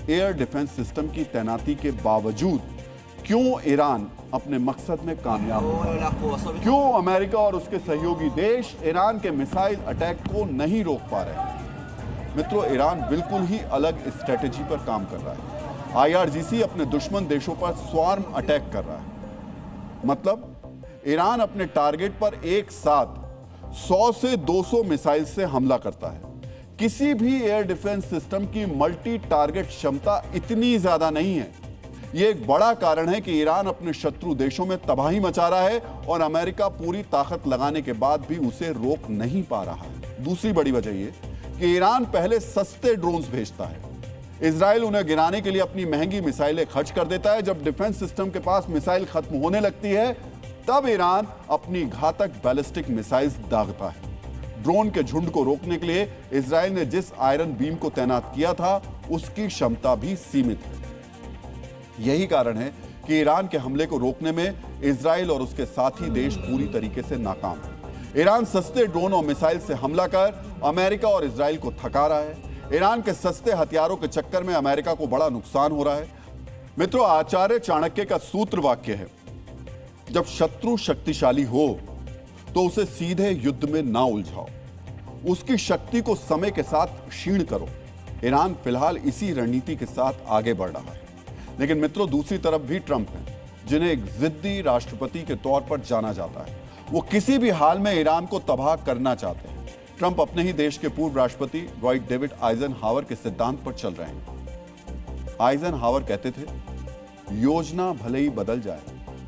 एयर डिफेंस सिस्टम की तैनाती के बावजूद क्यों ईरान अपने मकसद में कामयाब हुआ, क्यों अमेरिका और उसके सहयोगी देश ईरान के मिसाइल अटैक को नहीं रोक पा रहे। मित्रों, ईरान बिल्कुल ही अलग स्ट्रेटेजी पर काम कर रहा है। IRGC अपने दुश्मन देशों पर स्वार्म अटैक कर रहा है। मतलब ईरान अपने टारगेट पर एक साथ 100 से 200 मिसाइल से हमला करता है। किसी भी एयर डिफेंस सिस्टम की मल्टी टारगेट क्षमता इतनी ज्यादा नहीं है। यह एक बड़ा कारण है कि ईरान अपने शत्रु देशों में तबाही मचा रहा है और अमेरिका पूरी ताकत लगाने के बाद भी उसे रोक नहीं पा रहा है। दूसरी बड़ी वजह यह कि ईरान पहले सस्ते ड्रोन्स भेजता है, इजराइल उन्हें गिराने के लिए अपनी महंगी मिसाइलें खर्च कर देता है। जब डिफेंस सिस्टम के पास मिसाइल खत्म होने लगती है तब ईरान अपनी घातक बैलिस्टिक मिसाइल्स दागता है। ड्रोन के झुंड को रोकने के लिए इजराइल ने जिस आयरन बीम को तैनात किया था उसकी क्षमता भी सीमित है। यही कारण है कि ईरान के हमले को रोकने में इजराइल और उसके साथी देश पूरी तरीके से नाकाम है। ईरान सस्ते ड्रोन और मिसाइल से हमला कर अमेरिका और इजराइल को थका रहा है। ईरान के सस्ते हथियारों के चक्कर में अमेरिका को बड़ा नुकसान हो रहा है। मित्रों, आचार्य चाणक्य का सूत्र वाक्य है, जब शत्रु शक्तिशाली हो तो उसे सीधे युद्ध में ना उलझाओ, उसकी शक्ति को समय के साथ क्षीण करो। ईरान फिलहाल इसी रणनीति के साथ आगे बढ़ रहा है। लेकिन मित्रों, दूसरी तरफ भी ट्रंप हैं, जिन्हें एक जिद्दी राष्ट्रपति के तौर पर जाना जाता है। वो किसी भी हाल में ईरान को तबाह करना चाहते हैं। ट्रंप अपने ही देश के पूर्व राष्ट्रपति राइट डेविड आइजनहावर के सिद्धांत पर चल रहे हैं। आइजनहावर कहते थे, योजना भले ही बदल जाए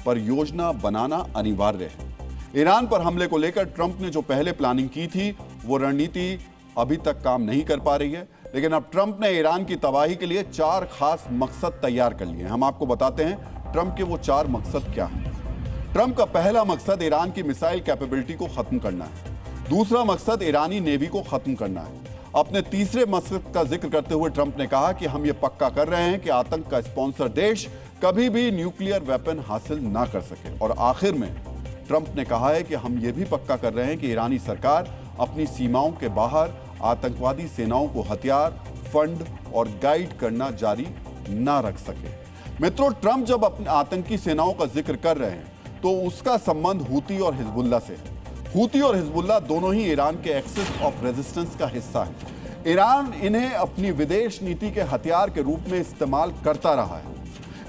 पर योजना बनाना अनिवार्य है। ईरान पर हमले को लेकर ट्रंप ने जो पहले प्लानिंग की थी वो रणनीति अभी तक काम नहीं कर पा रही है। लेकिन अब ट्रंप ने ईरान की तबाही के लिए 4 खास मकसद तैयार कर लिए हैं। हम आपको बताते हैं ट्रंप के वो 4 मकसद क्या हैं। ट्रंप का पहला मकसद ईरान की मिसाइल कैपेबिलिटी को खत्म करना है। दूसरा मकसद ईरानी नेवी को खत्म करना है। अपने तीसरे मकसद का जिक्र करते हुए ट्रंप ने कहा कि हम ये पक्का कर रहे हैं कि आतंक का स्पॉन्सर देश कभी भी न्यूक्लियर वेपन हासिल ना कर सके। और आखिर में ट्रंप ने कहा है कि हम ये भी पक्का कर रहे हैं कि ईरानी सरकार अपनी सीमाओं के बाहर आतंकवादी सेनाओं को हथियार, फंड और गाइड करना जारी ना रख सके। मित्रों, ट्रंप जब अपनी आतंकी सेनाओं का जिक्र कर रहे हैं तो उसका संबंध हूती और हिजबुल्ला से है। हूती और हिजबुल्ला दोनों ही ईरान के एक्सिस ऑफ रेजिस्टेंस का हिस्सा है। ईरान इन्हें अपनी विदेश नीति के हथियार के रूप में इस्तेमाल करता रहा है।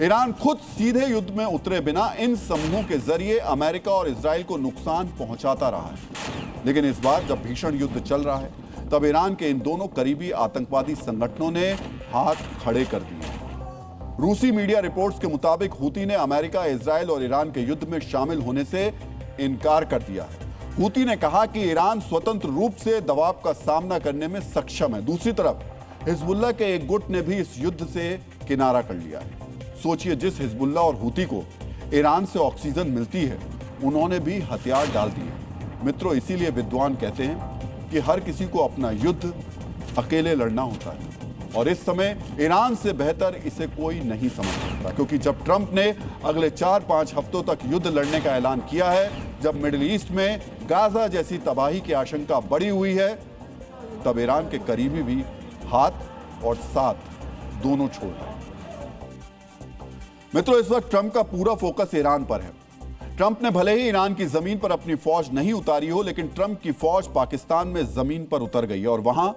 ईरान खुद सीधे युद्ध में उतरे बिना इन समूहों के जरिए अमेरिका और इजराइल को नुकसान पहुंचाता रहा है। लेकिन इस बार जब भीषण युद्ध चल रहा है तब ईरान के इन दोनों करीबी आतंकवादी संगठनों ने हाथ खड़े कर दिए। रूसी मीडिया रिपोर्ट्स के मुताबिक हूती ने अमेरिका, इजराइल और ईरान के युद्ध में शामिल होने से इनकार कर दिया है। हूती ने कहा कि ईरान स्वतंत्र रूप से दबाव का सामना करने में सक्षम है। दूसरी तरफ हिजबुल्लाह के एक गुट ने भी इस युद्ध से किनारा कर लिया है। सोचिए, जिस हिजबुल्लाह और हूती को ईरान से ऑक्सीजन मिलती है, उन्होंने भी हथियार डाल दिए। मित्रों, इसीलिए विद्वान कहते हैं कि हर किसी को अपना युद्ध अकेले लड़ना होता है, और इस समय ईरान से बेहतर इसे कोई नहीं समझ सकता, क्योंकि जब ट्रंप ने अगले 4-5 हफ्तों तक युद्ध लड़ने का ऐलान किया है, जब मिडिल ईस्ट में गाजा जैसी तबाही की आशंका बढ़ी हुई है, तब ईरान के करीबी भी हाथ और साथ दोनों छोड़ रहे हैं। मित्रों, इस वक्त ट्रंप का पूरा फोकस ईरान पर है। ट्रंप ने भले ही ईरान की जमीन पर अपनी फौज नहीं उतारी हो, लेकिन ट्रंप की फौज पाकिस्तान में जमीन पर उतर गई है और वहां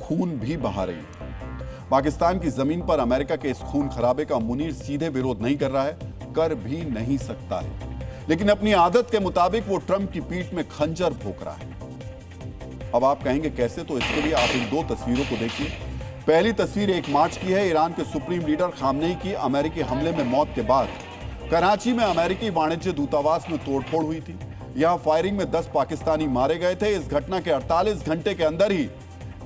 खून भी बहा रही है। पाकिस्तान की जमीन पर अमेरिका के इस खून खराबे का मुनीर सीधे विरोध नहीं कर रहा है, कर भी नहीं सकता है, लेकिन अपनी आदत के मुताबिक वो ट्रंप की पीठ में खंजर भोंक रहा है। अब आप कहेंगे कैसे, तो इसके लिए आप इन 2 तस्वीरों को देखिए। पहली तस्वीर 1 मार्च की है। ईरान के सुप्रीम लीडर खामनेई की अमेरिकी हमले में मौत के बाद कराची में अमेरिकी वाणिज्य दूतावास में तोड़फोड़ हुई थी। यहां फायरिंग में 10 पाकिस्तानी मारे गए थे। इस घटना के 48 घंटे के अंदर ही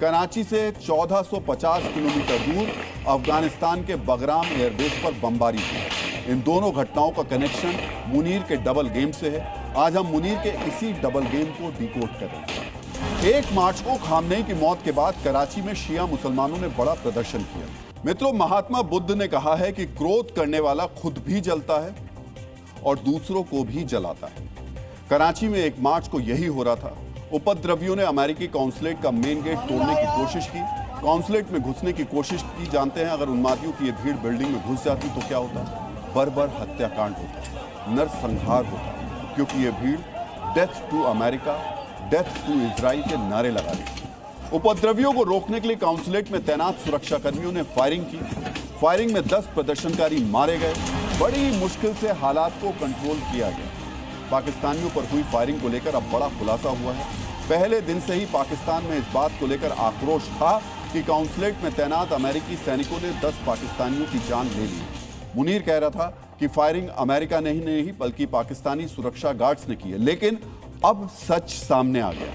कराची से 1450 किलोमीटर दूर अफगानिस्तान के बगराम एयरबेस पर बमबारी थी। इन दोनों घटनाओं का कनेक्शन मुनीर के डबल गेम से है। आज हम मुनीर के इसी डबल गेम को डिकोड करेंगे। 1 मार्च को खामनेई की मौत के बाद कराची में शिया मुसलमानों ने बड़ा प्रदर्शन किया। मित्रों, महात्मा बुद्ध ने कहा है कि क्रोध करने वाला खुद भी जलता है और दूसरों को भी जलाता है। कराची में 1 मार्च को यही हो रहा था। उपद्रवियों ने अमेरिकी कॉन्सुलेट का मेन गेट तोड़ने की कोशिश की, कॉन्सुलेट में घुसने की कोशिश की। जानते हैं, अगर उन्मादियों की ये भीड़ बिल्डिंग में घुस जाती तो क्या होता? बर्बर हत्याकांड होता, नरसंहार होता, क्योंकि ये भीड़ death to America, death to Israel के नारे लगा रही। उपद्रवियों को रोकने के लिए कॉन्सुलेट में तैनात सुरक्षा कर्मियों ने फायरिंग की। फायरिंग में 10 प्रदर्शनकारी मारे गए। बड़ी मुश्किल से हालात को कंट्रोल किया गया। पाकिस्तानियों पर हुई फायरिंग को लेकर अब बड़ा खुलासा हुआ है। पहले दिन से ही पाकिस्तान में इस बात को लेकर आक्रोश था कि कॉन्सुलेट में तैनात अमेरिकी सैनिकों ने 10 पाकिस्तानियों की जान ले ली। मुनीर कह रहा था कि फायरिंग अमेरिका ने ही नहीं बल्कि पाकिस्तानी सुरक्षा गार्ड्स ने की है, लेकिन अब सच सामने आ गया।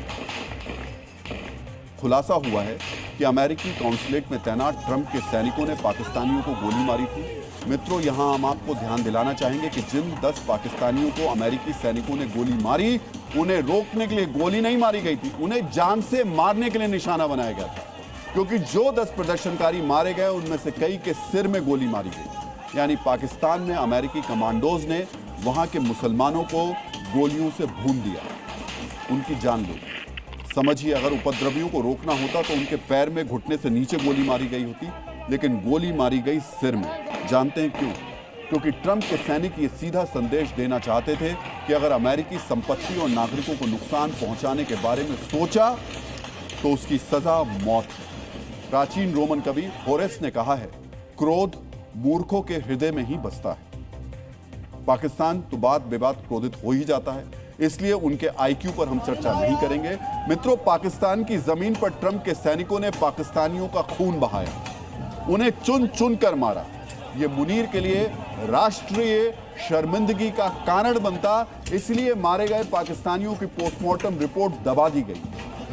खुलासा हुआ है कि अमेरिकी कॉन्सुलेट में तैनात ट्रंप के सैनिकों ने पाकिस्तानियों को गोली मारी थी। मित्रों, यहां हम आपको ध्यान दिलाना चाहेंगे कि जिन 10 पाकिस्तानियों को अमेरिकी सैनिकों ने गोली मारी, उन्हें रोकने के लिए गोली नहीं मारी गई थी, उन्हें जान से मारने के लिए निशाना बनाया गया था। क्योंकि जो 10 प्रदर्शनकारी मारे गए, उनमें से कई के सिर में गोली मारी गई। यानी पाकिस्तान में अमेरिकी कमांडोज ने वहां के मुसलमानों को गोलियों से भून दिया, उनकी जान ली। समझिए, अगर उपद्रवियों को रोकना होता तो उनके पैर में घुटने से नीचे गोली मारी गई होती, लेकिन गोली मारी गई सिर में। जानते हैं क्यों? क्योंकि ट्रंप के सैनिक ये सीधा संदेश देना चाहते थे कि अगर अमेरिकी संपत्ति और नागरिकों को नुकसान पहुंचाने के बारे में सोचा तो उसकी सजा मौत है। प्राचीन रोमन कवि होरेस ने कहा है, क्रोध मूर्खों के हृदय में ही बसता है। पाकिस्तान तो बात बेबात क्रोधित हो ही जाता है, इसलिए उनके आईक्यू पर हम चर्चा नहीं करेंगे। मित्रों, पाकिस्तान की जमीन पर ट्रंप के सैनिकों ने पाकिस्तानियों का खून बहाया, उन्हें चुन चुन कर मारा। ये मुनीर के लिए राष्ट्रीय शर्मिंदगी का कारण बनता, इसलिए मारे गए पाकिस्तानियों की पोस्टमार्टम रिपोर्ट दबा दी गई।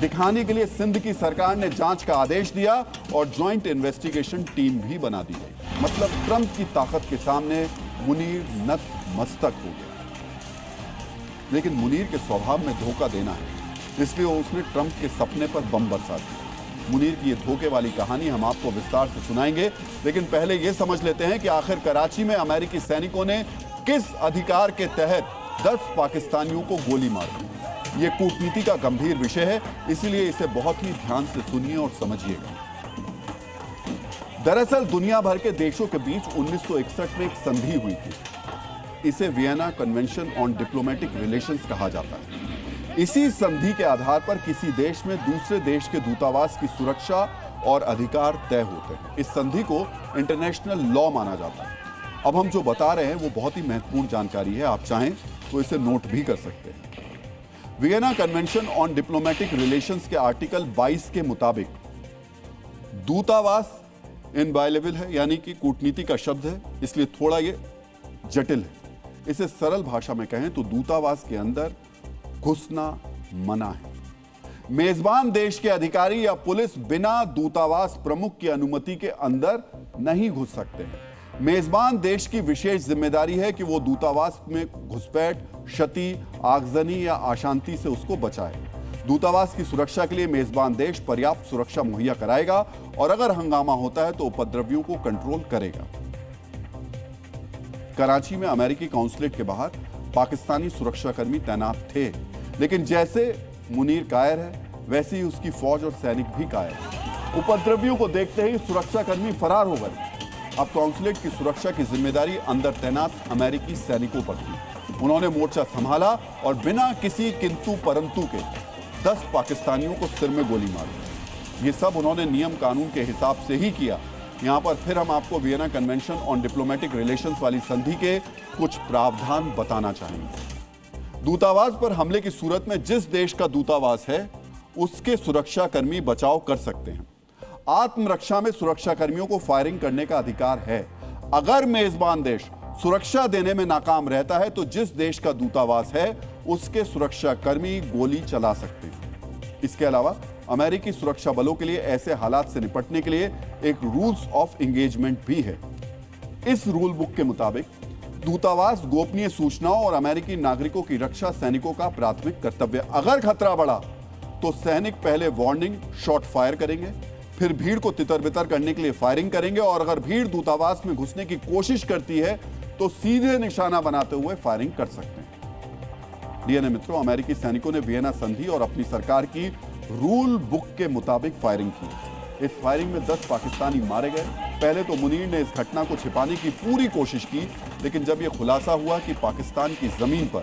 दिखाने के लिए सिंध की सरकार ने जांच का आदेश दिया और ज्वाइंट इन्वेस्टिगेशन टीम भी बना दी गई। मतलब ट्रंप की ताकत के सामने मुनीर नतमस्तक हो गया। लेकिन मुनीर के स्वभाव में धोखा देना है, इसलिए उसने ट्रंप के सपने पर बम बरसा दिया। मुनीर की ये धोखे वाली कहानी हम आपको विस्तार से सुनाएंगे, लेकिन पहले ये समझ लेते हैं कि आखिर कराची में अमेरिकी सैनिकों ने किस अधिकार के तहत 10 पाकिस्तानियों को गोली मारी। ये कूटनीति का गंभीर विषय है, इसलिए इसे बहुत ही ध्यान से सुनिए और समझिएगा। दरअसल दुनिया भर के देशों के बीच 1961 में एक संधि हुई थी। इसे Vienna convention on diplomatic relations कहा जाता है। इसी संधि के आधार पर किसी देश में दूसरे देश के दूतावास की सुरक्षा और अधिकार तय होते हैं। इस संधि को इंटरनेशनल लॉ माना जाता है। अब हम जो बता रहे हैं वो बहुत ही महत्वपूर्ण जानकारी है, आप चाहें तो इसे नोट भी कर सकते हैं। Vienna convention on diplomatic relations के आर्टिकल 22 के मुताबिक दूतावास इनवायलेबल है, यानी कि कूटनीति का शब्द है, इसलिए थोड़ा ये जटिल है। इसे सरल भाषा में कहें तो दूतावास के अंदर घुसना मना है। मेजबान देश के अधिकारी या पुलिस बिना दूतावास प्रमुख की अनुमति के अंदर नहीं घुस सकते हैं। मेजबान देश की विशेष जिम्मेदारी है कि वो दूतावास में घुसपैठ, क्षति, आगजनी या अशांति से उसको बचाए। दूतावास की सुरक्षा के लिए मेजबान देश पर्याप्त सुरक्षा मुहैया कराएगा और अगर हंगामा होता है तो उपद्रवियों को कंट्रोल करेगा। कराची में अमेरिकी काउंसलेट के बाहर पाकिस्तानी सुरक्षाकर्मी तैनात थे, लेकिन जैसे मुनीर कायर है वैसे ही उसकी फौज और सैनिक भी कायर है। उपद्रवियों को देखते ही सुरक्षाकर्मी फरार हो गए। अब काउंसलेट की सुरक्षा की जिम्मेदारी अंदर तैनात अमेरिकी सैनिकों पर थी। उन्होंने मोर्चा संभाला और बिना किसी किंतु परंतु के 10 पाकिस्तानियों को सिर में गोली मारी। ये सब उन्होंने नियम कानून के हिसाब से ही किया। यहां पर फिर हम आपको Vienna convention on diplomatic relations वाली संधि के कुछ प्रावधान बताना चाहेंगे। दूतावास पर हमले की सूरत में जिस देश का दूतावास है उसके सुरक्षाकर्मी बचाव कर सकते हैं। आत्मरक्षा में सुरक्षाकर्मियों को फायरिंग करने का अधिकार है। अगर मेजबान देश सुरक्षा देने में नाकाम रहता है तो जिस देश का दूतावास है उसके सुरक्षाकर्मी गोली चला सकते हैं। इसके अलावा अमेरिकी सुरक्षा बलों के लिए ऐसे हालात से निपटने के लिए एक रूल्स ऑफ एंगेजमेंट भी है। इस रूल बुक के मुताबिक दूतावास गोपनीय सूचनाओं और अमेरिकी नागरिकों की रक्षा सैनिकों का प्राथमिक कर्तव्य। अगर खतरा बढ़ा तो सैनिक पहले वार्निंग शॉट फायर करेंगे, फिर भीड़ को तितर-बितर करने के लिए फायरिंग करेंगे और अगर भीड़ दूतावास में घुसने की कोशिश करती है तो सीधे निशाना बनाते हुए फायरिंग कर सकते हैं। डीएनए मित्रों, अमेरिकी सैनिकों ने वियना संधि और अपनी सरकार की रूल बुक के मुताबिक फायरिंग की। इस फायरिंग में 10 पाकिस्तानी मारे गए। पहले तो मुनीर ने इस घटना को छिपाने की पूरी कोशिश की, लेकिन जब यह खुलासा हुआ कि पाकिस्तान की जमीन पर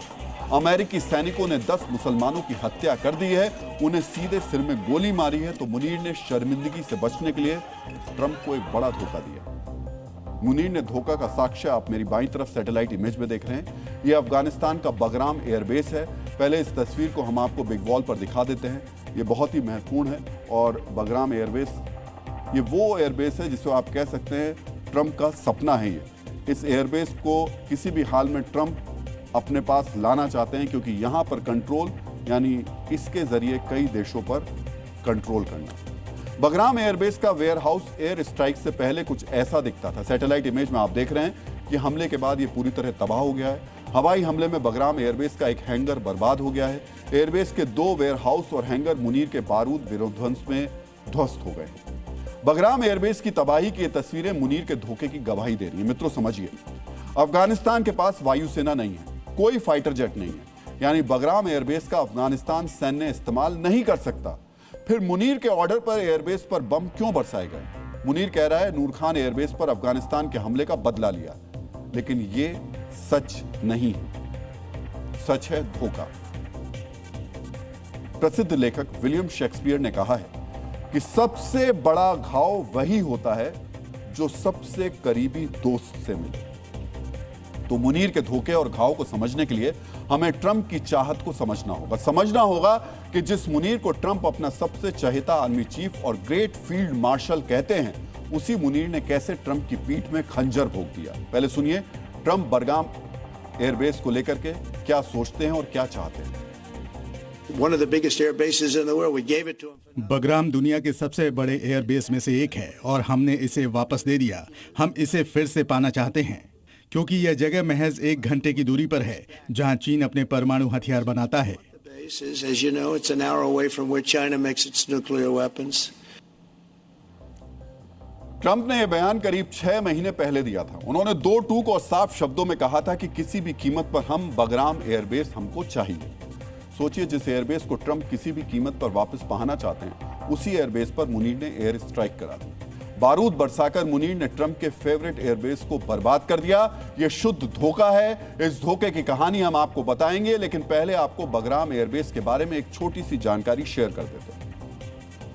अमेरिकी सैनिकों ने 10 मुसलमानों की हत्या कर दी है, उन्हें सीधे सिर में गोली मारी है, तो मुनीर ने शर्मिंदगी से बचने के लिए ट्रंप को एक बड़ा धोखा दिया। मुनीर ने धोखा का साक्ष्य आप मेरी बाईं तरफ सैटेलाइट इमेज में देख रहे हैं। यह अफगानिस्तान का बगराम एयरबेस है। पहले इस तस्वीर को हम आपको बिग वॉल पर दिखा देते हैं। ये बहुत ही महत्वपूर्ण है और बगराम एयरबेस ये वो एयरबेस है जिसको आप कह सकते हैं ट्रंप का सपना है। ये इस एयरबेस को किसी भी हाल में ट्रंप अपने पास लाना चाहते हैं, क्योंकि यहां पर कंट्रोल यानी इसके जरिए कई देशों पर कंट्रोल करना। बगराम एयरबेस का वेयर हाउस एयर स्ट्राइक से पहले कुछ ऐसा दिखता था। सैटेलाइट इमेज में आप देख रहे हैं कि हमले के बाद ये पूरी तरह तबाह हो गया है। हवाई हमले में बगराम एयरबेस का एक हैंगर बर्बाद हो गया है। एयरबेस के 2 वेयर हाउस और हैंगर मुनीर के बारूद विध्वंस में ध्वस्त हो गए। बगराम एयरबेस की तबाही की ये तस्वीरें मुनीर के धोखे की गवाही दे रही है। मित्रों समझिए, अफगानिस्तान के पास वायुसेना नहीं है, कोई फाइटर जेट नहीं है, यानी बगराम एयरबेस का अफगानिस्तान सैन्य इस्तेमाल नहीं कर सकता। फिर मुनीर के ऑर्डर पर एयरबेस पर बम क्यों बरसाए गए? मुनीर कह रहा है नूर खान एयरबेस पर अफगानिस्तान के हमले का बदला लिया, लेकिन ये सच नहीं है, सच है धोखा। प्रसिद्ध लेखक विलियम शेक्सपियर ने कहा है कि सबसे बड़ा घाव वही होता है जो सबसे करीबी दोस्त से मिले। तो मुनीर के धोखे और घाव को समझने के लिए हमें ट्रंप की चाहत को समझना होगा कि जिस मुनीर को ट्रंप अपना सबसे चहेता आर्मी चीफ और ग्रेट फील्ड मार्शल कहते हैं, उसी मुनीर ने कैसे ट्रंप की पीठ में खंजर भोंक दिया। पहले सुनिए ट्रंप बगराम एयरबेस को लेकर के क्या सोचते हैं और क्या चाहते हैं। One of the biggest air bases in the world. We gave it to him. Bagram दुनिया के सबसे बड़े एयरबेस में से एक है और हमने इसे वापस दे दिया। हम इसे फिर से पाना चाहते हैं क्योंकि यह जगह महज 1 घंटे की दूरी पर है जहां चीन अपने परमाणु हथियार बनाता है। The base is, as you know, it's an hour away from where China makes its nuclear weapons. Trump ने यह बयान करीब 6 महीने पहले दिया था। उन्होंने 2 टूक और साफ शब्दों में कहा था कि किसी भी कीमत पर हम बगराम एयरबेस हमको चाहिए। सोचिए, जिस एयरबेस को ट्रंप किसी भी कीमत पर वापस पाना चाहते हैं, उसी एयरबेस पर मुनीर ने एयर स्ट्राइक करा दी। बारूद बरसाकर मुनीर ने ट्रंप के फेवरेट एयरबेस को बर्बाद कर दिया। यह शुद्ध धोखा है। इस धोखे की कहानी हम आपको बताएंगे, लेकिन पहले आपको बगराम एयरबेस के बारे में एक छोटी सी जानकारी शेयर कर देते हैं।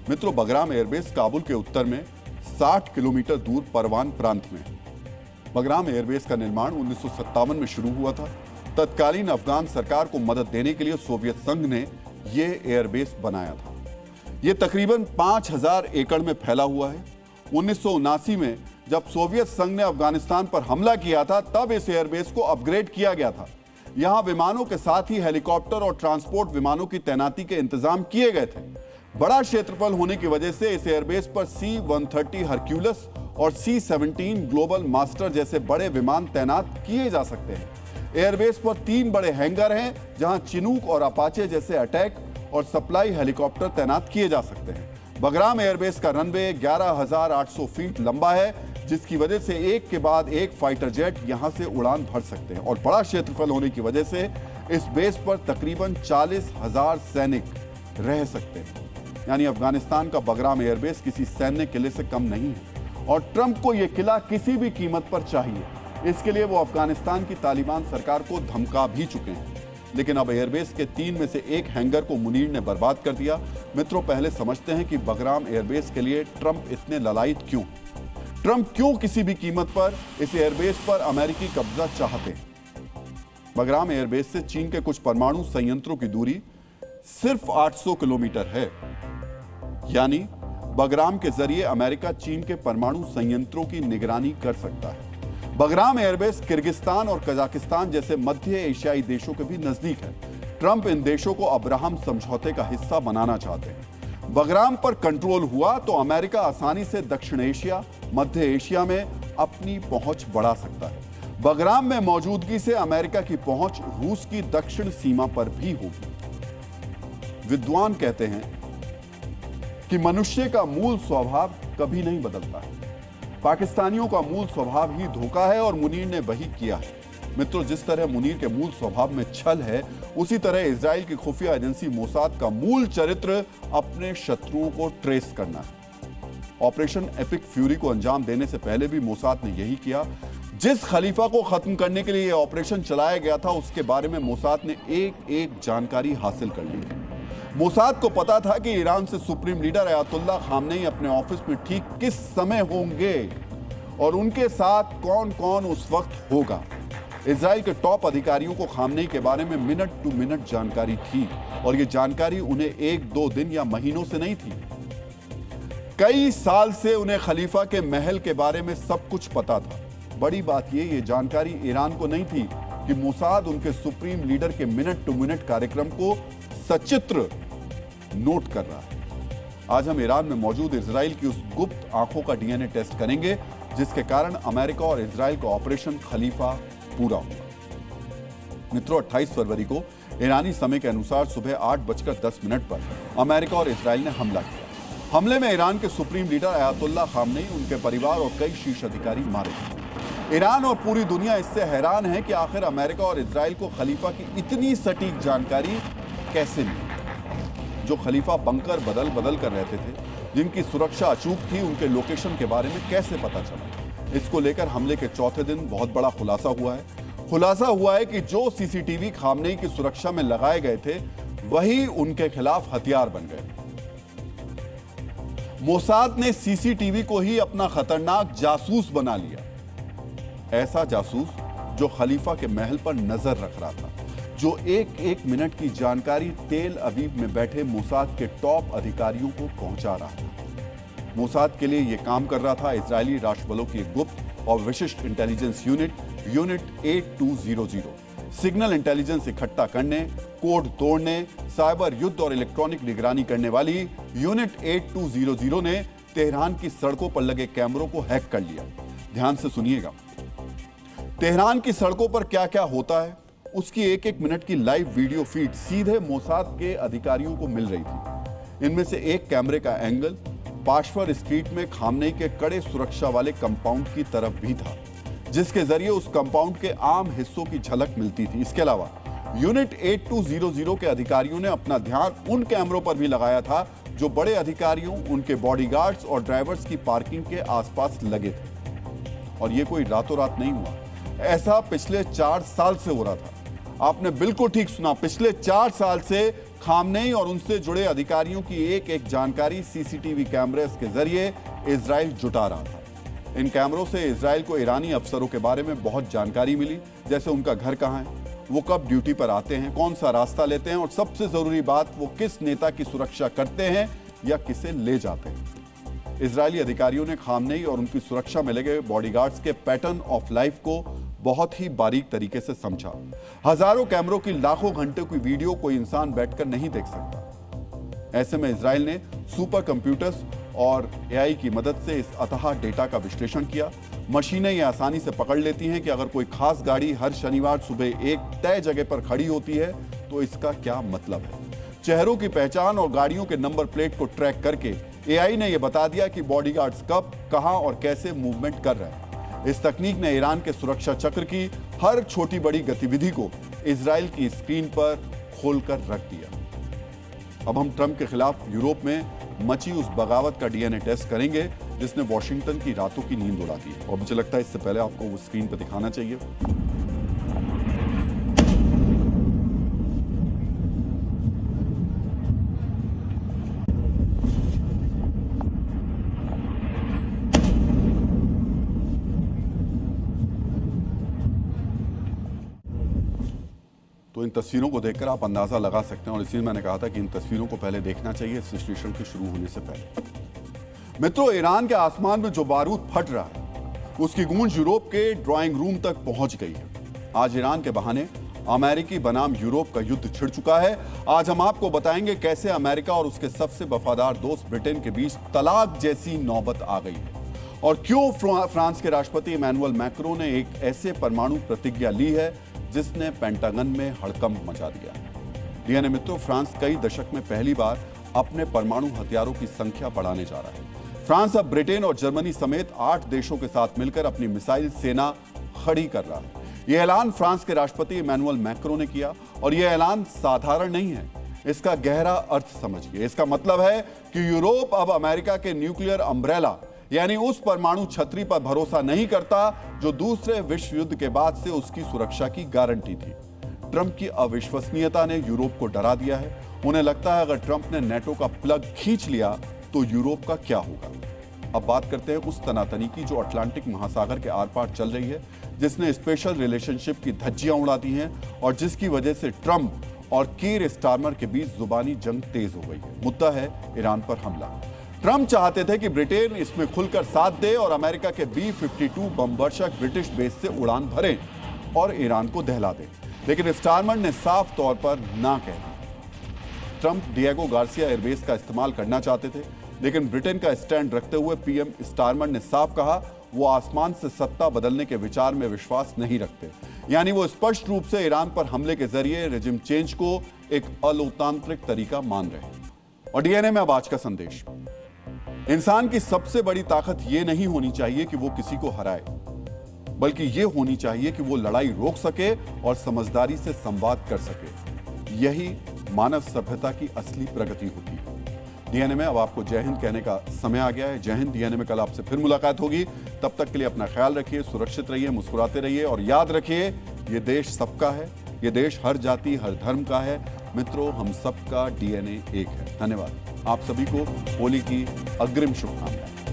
मित्रों, बगराम एयरबेस काबुल के उत्तर में 60 किलोमीटर दूर परवान प्रांत में है। बगराम एयरबेस का निर्माण 1957 में शुरू हुआ था। तत्कालीन अफगान सरकार को मदद देने के लिए सोवियत संघ ने यह एयरबेस बनाया था। यह तकरीबन 5000 एकड़ में फैला हुआ है 1979 में जब सोवियत संघ ने अफगानिस्तान पर हमला किया था, तब इस एयरबेस को अपग्रेड किया गया था। यहां विमानों के साथ ही हेलीकॉप्टर और ट्रांसपोर्ट विमानों की तैनाती के इंतजाम किए गए थे। बड़ा क्षेत्रफल होने की वजह से इस एयरबेस पर C-130 हरक्यूलस और C-17 ग्लोबल मास्टर जैसे बड़े विमान तैनात किए जा सकते हैं। एयरबेस पर 3 बड़े हैंगर हैं, जहां चिनूक और अपाचे जैसे अटैक और सप्लाई हेलीकॉप्टर तैनात किए जा सकते हैं। बगराम एयरबेस का रनवे 11,800 फीट लंबा है, जिसकी वजह से एक के बाद एक फाइटर जेट यहां से उड़ान भर सकते हैं। और बड़ा क्षेत्रफल होने की वजह से इस बेस पर तकरीबन 40,000 सैनिक रह सकते हैं। यानी अफगानिस्तान का बगराम एयरबेस किसी सैन्य किले से कम नहीं है। और ट्रंप को यह किला किसी भी कीमत पर चाहिए। इसके लिए वो अफगानिस्तान की तालिबान सरकार को धमका भी चुके हैं। लेकिन अब एयरबेस के 3 में से एक हैंगर को मुनीर ने बर्बाद कर दिया। मित्रों, पहले समझते हैं कि बगराम एयरबेस के लिए ट्रंप इतने ललायत क्यों? ट्रंप क्यों किसी भी कीमत पर इस एयरबेस पर अमेरिकी कब्जा चाहते हैं? बगराम एयरबेस से चीन के कुछ परमाणु संयंत्रों की दूरी सिर्फ 800 किलोमीटर है। यानी बगराम के जरिए अमेरिका चीन के परमाणु संयंत्रों की निगरानी कर सकता है। बगराम एयरबेस किर्गिस्तान और कजाकिस्तान जैसे मध्य एशियाई देशों के भी नजदीक है। ट्रंप इन देशों को अब्राहम समझौते का हिस्सा बनाना चाहते हैं। बगराम पर कंट्रोल हुआ तो अमेरिका आसानी से दक्षिण एशिया, मध्य एशिया में अपनी पहुंच बढ़ा सकता है। बगराम में मौजूदगी से अमेरिका की पहुंच रूस की दक्षिण सीमा पर भी होगी। विद्वान कहते हैं कि मनुष्य का मूल स्वभाव कभी नहीं बदलता है। पाकिस्तानियों का मूल स्वभाव ही धोखा है और मुनीर ने वही किया है। मित्रों, जिस तरह मुनीर के मूल स्वभाव में छल है, उसी तरह इजराइल की खुफिया एजेंसी मोसाद का मूल चरित्र अपने शत्रुओं को ट्रेस करना है। ऑपरेशन एपिक फ्यूरी को अंजाम देने से पहले भी मोसाद ने यही किया। जिस खलीफा को खत्म करने के लिए यह ऑपरेशन चलाया गया था, उसके बारे में मोसाद ने एक एक जानकारी हासिल कर ली है। मोसाद को पता था कि ईरान से सुप्रीम लीडर अयातुल्लाह खामनेई अपने ऑफिस में ठीक किस समय होंगे और उनके साथ कौन कौन उस वक्त होगा। इजराइल के टॉप अधिकारियों को खामनेई के बारे में मिनट टू मिनट जानकारी थी और यह जानकारी उन्हें 1-2 दिन या महीनों से नहीं थी। कई साल से उन्हें खलीफा के महल के बारे में सब कुछ पता था। बड़ी बात ये जानकारी ईरान को नहीं थी कि मोसाद उनके सुप्रीम लीडर के मिनट टू मिनट कार्यक्रम को सचित्र नोट कर रहा है। आज हम ईरान में मौजूद इजराइल की उस गुप्त आंखों का डीएनए टेस्ट करेंगे, जिसके कारण अमेरिका और इजराइल का ऑपरेशन खलीफा पूरा होगा। मित्रों, 28 फरवरी को ईरानी समय के अनुसार सुबह 8:10 पर अमेरिका और इजराइल ने हमला किया। हमले में ईरान के सुप्रीम लीडर अयातुल्लाह खामनेई, उनके परिवार और कई शीर्ष अधिकारी मारे गए। ईरान और पूरी दुनिया इससे हैरान है कि आखिर अमेरिका और इजराइल को खलीफा की इतनी सटीक जानकारी कैसे मिली। जो खलीफा बंकर बदल बदल कर रहते थे, जिनकी सुरक्षा अचूक थी, उनके लोकेशन के बारे में कैसे पता चला? इसको लेकर हमले के चौथे दिन बहुत बड़ा खुलासा हुआ है। खुलासा हुआ है कि जो सीसीटीवी खामनेई की सुरक्षा में लगाए गए थे, वही उनके खिलाफ हथियार बन गए। मोसाद ने सीसीटीवी को ही अपना खतरनाक जासूस बना लिया। ऐसा जासूस जो खलीफा के महल पर नजर रख रहा था, जो एक एक मिनट की जानकारी तेल अवीव में बैठे मोसाद के टॉप अधिकारियों को पहुंचा रहा था। मोसाद के लिए यह काम कर रहा था इजरायली राष्ट्रबलों की एक गुप्त और विशिष्ट इंटेलिजेंस यूनिट 8200। सिग्नल इंटेलिजेंस इकट्ठा करने, कोड तोड़ने, साइबर युद्ध और इलेक्ट्रॉनिक निगरानी करने वाली यूनिट 8200 ने तेहरान की सड़कों पर लगे कैमरों को हैक कर लिया। ध्यान से सुनिएगा, तेहरान की सड़कों पर क्या क्या होता है, उसकी एक एक मिनट की लाइव वीडियो फीड सीधे मोसाद के अधिकारियों को मिल रही थी। इनमें से एक कैमरे का एंगल पाशवर स्ट्रीट में खामनेई के कड़े सुरक्षा वाले कंपाउंड की तरफ भी था, जिसके जरिए उस कंपाउंड के आम हिस्सों की झलक मिलती थी। इसके अलावा यूनिट 8200 के अधिकारियों ने अपना ध्यान उन कैमरों पर भी लगाया था जो बड़े अधिकारियों, उनके बॉडीगार्ड्स और ड्राइवर्स की पार्किंग के आसपास लगे थे। और यह कोई रातों रात नहीं हुआ, ऐसा पिछले 4 साल से हो रहा था। आपने बिल्कुल ठीक सुना, पिछले 4 साल से खामनेई और उनसे जुड़े अधिकारियों की एक एक जानकारी सीसीटीवी कैमरेस के जरिए इजराइल जुटा रहा था। इन कैमरों से इजराइल को ईरानी अफसरों के बारे में बहुत जानकारी मिली, जैसे उनका घर कहाँ है, वो कब ड्यूटी पर आते हैं, कौन सा रास्ता लेते हैं, और सबसे जरूरी बात, वो किस नेता की सुरक्षा करते हैं या किसे ले जाते हैं। इजरायली अधिकारियों ने खामनेई और उनकी सुरक्षा में लगे बॉडीगार्ड्स के पैटर्न ऑफ लाइफ को बहुत ही बारीक तरीके से समझा। हजारों कैमरों की लाखों घंटे की वीडियो कोई इंसान बैठकर नहीं देख सकता। ऐसे में इजराइल ने सुपर कंप्यूटर्स और एआई की मदद से इस अथाह डेटा का विश्लेषण किया। मशीनें ये आसानी से पकड़ लेती हैं कि अगर कोई खास गाड़ी हर शनिवार सुबह एक तय जगह पर खड़ी होती है तो इसका क्या मतलब है। चेहरों की पहचान और गाड़ियों के नंबर प्लेट को ट्रैक करके एआई ने यह बता दिया कि बॉडीगार्ड्स कब, कहां और कैसे मूवमेंट कर रहे हैं। इस तकनीक ने ईरान के सुरक्षा चक्र की हर छोटी बड़ी गतिविधि को इजराइल की स्क्रीन पर खोलकर रख दिया। अब हम ट्रंप के खिलाफ यूरोप में मची उस बगावत का डीएनए टेस्ट करेंगे जिसने वॉशिंगटन की रातों की नींद उड़ा दी है। और मुझे लगता है इससे पहले आपको वो स्क्रीन पर दिखाना चाहिए। तो इन तस्वीरों को देखकर आप अंदाजा लगा सकते हैं और इसलिए मैंने कहा था कि इन तस्वीरों को पहले देखना चाहिए इस विश्लेषण के शुरू होने से पहले। मित्रों, ईरान के आसमान में जो बारूद फट रहा है उसकी गूंज यूरोप के ड्राइंग रूम तक पहुंच गई है। आज ईरान के बहाने अमेरिकी बनाम यूरोप का युद्ध छिड़ चुका है। आज हम आपको बताएंगे कैसे अमेरिका और उसके सबसे वफादार दोस्त ब्रिटेन के बीच तलाक जैसी नौबत आ गई है और क्यों फ्रांस के राष्ट्रपति इमैनुअल मैक्रों ने एक ऐसे परमाणु प्रतिज्ञा ली है जिसने पेंटागन में हड़कंप मचा दिया। डीएनए मित्रों, फ्रांस कई दशक में पहली बार अपने परमाणु हथियारों की संख्या बढ़ाने जा रहा है। फ्रांस अब ब्रिटेन और जर्मनी समेत 8 देशों के साथ मिलकर अपनी मिसाइल सेना खड़ी कर रहा है। यह ऐलान फ्रांस के राष्ट्रपति इमैनुअल मैक्रों ने किया और यह ऐलान साधारण नहीं है। इसका गहरा अर्थ समझिए। इसका मतलब है कि यूरोप अब अमेरिका के न्यूक्लियर अम्ब्रेला यानी उस परमाणु छतरी पर भरोसा नहीं करता जो दूसरे विश्व युद्ध के बाद से उसकी सुरक्षा की गारंटी थी। ट्रंप की अविश्वसनीयता ने यूरोप को डरा दिया है। उन्हें लगता है अगर ट्रंप ने नेटो का प्लग खींच लिया तो यूरोप का क्या होगा। अब बात करते हैं उस तनातनी की जो अटलांटिक महासागर के आर पार चल रही है, जिसने स्पेशल रिलेशनशिप की धज्जियां उड़ा दी हैं और जिसकी वजह से ट्रंप और कीर स्टारमर के बीच जुबानी जंग तेज हो गई है। मुद्दा है ईरान पर हमला। ट्रंप चाहते थे कि ब्रिटेन इसमें खुलकर साथ दे और अमेरिका के B-52 बमवर्षक ब्रिटिश बेस से उड़ान भरे और ईरान को दहला दे, लेकिन स्टारमर ने साफ तौर पर ना कह दी। ट्रंप डिएगो गार्सिया एयरबेस का इस्तेमाल करना चाहते थे, लेकिन ब्रिटेन का स्टैंड रखते हुए पीएम स्टारमर ने साफ कहा वो आसमान से सत्ता बदलने के विचार में विश्वास नहीं रखते। यानी वो स्पष्ट रूप से ईरान पर हमले के जरिए रेजिम चेंज को एक अलोकतांत्रिक तरीका मान रहे हैं। और डीएनए में अब आज का संदेश, इंसान की सबसे बड़ी ताकत यह नहीं होनी चाहिए कि वो किसी को हराए, बल्कि यह होनी चाहिए कि वो लड़ाई रोक सके और समझदारी से संवाद कर सके। यही मानव सभ्यता की असली प्रगति होती है। डीएनए में अब आपको जय हिंद कहने का समय आ गया है। जय हिंद। डीएनए में कल आपसे फिर मुलाकात होगी। तब तक के लिए अपना ख्याल रखिए, सुरक्षित रहिए, मुस्कुराते रहिए और याद रखिए ये देश सबका है, ये देश हर जाति हर धर्म का है। मित्रों, हम सबका डीएनए एक है। धन्यवाद। आप सभी को होली की अग्रिम शुभकामनाएं।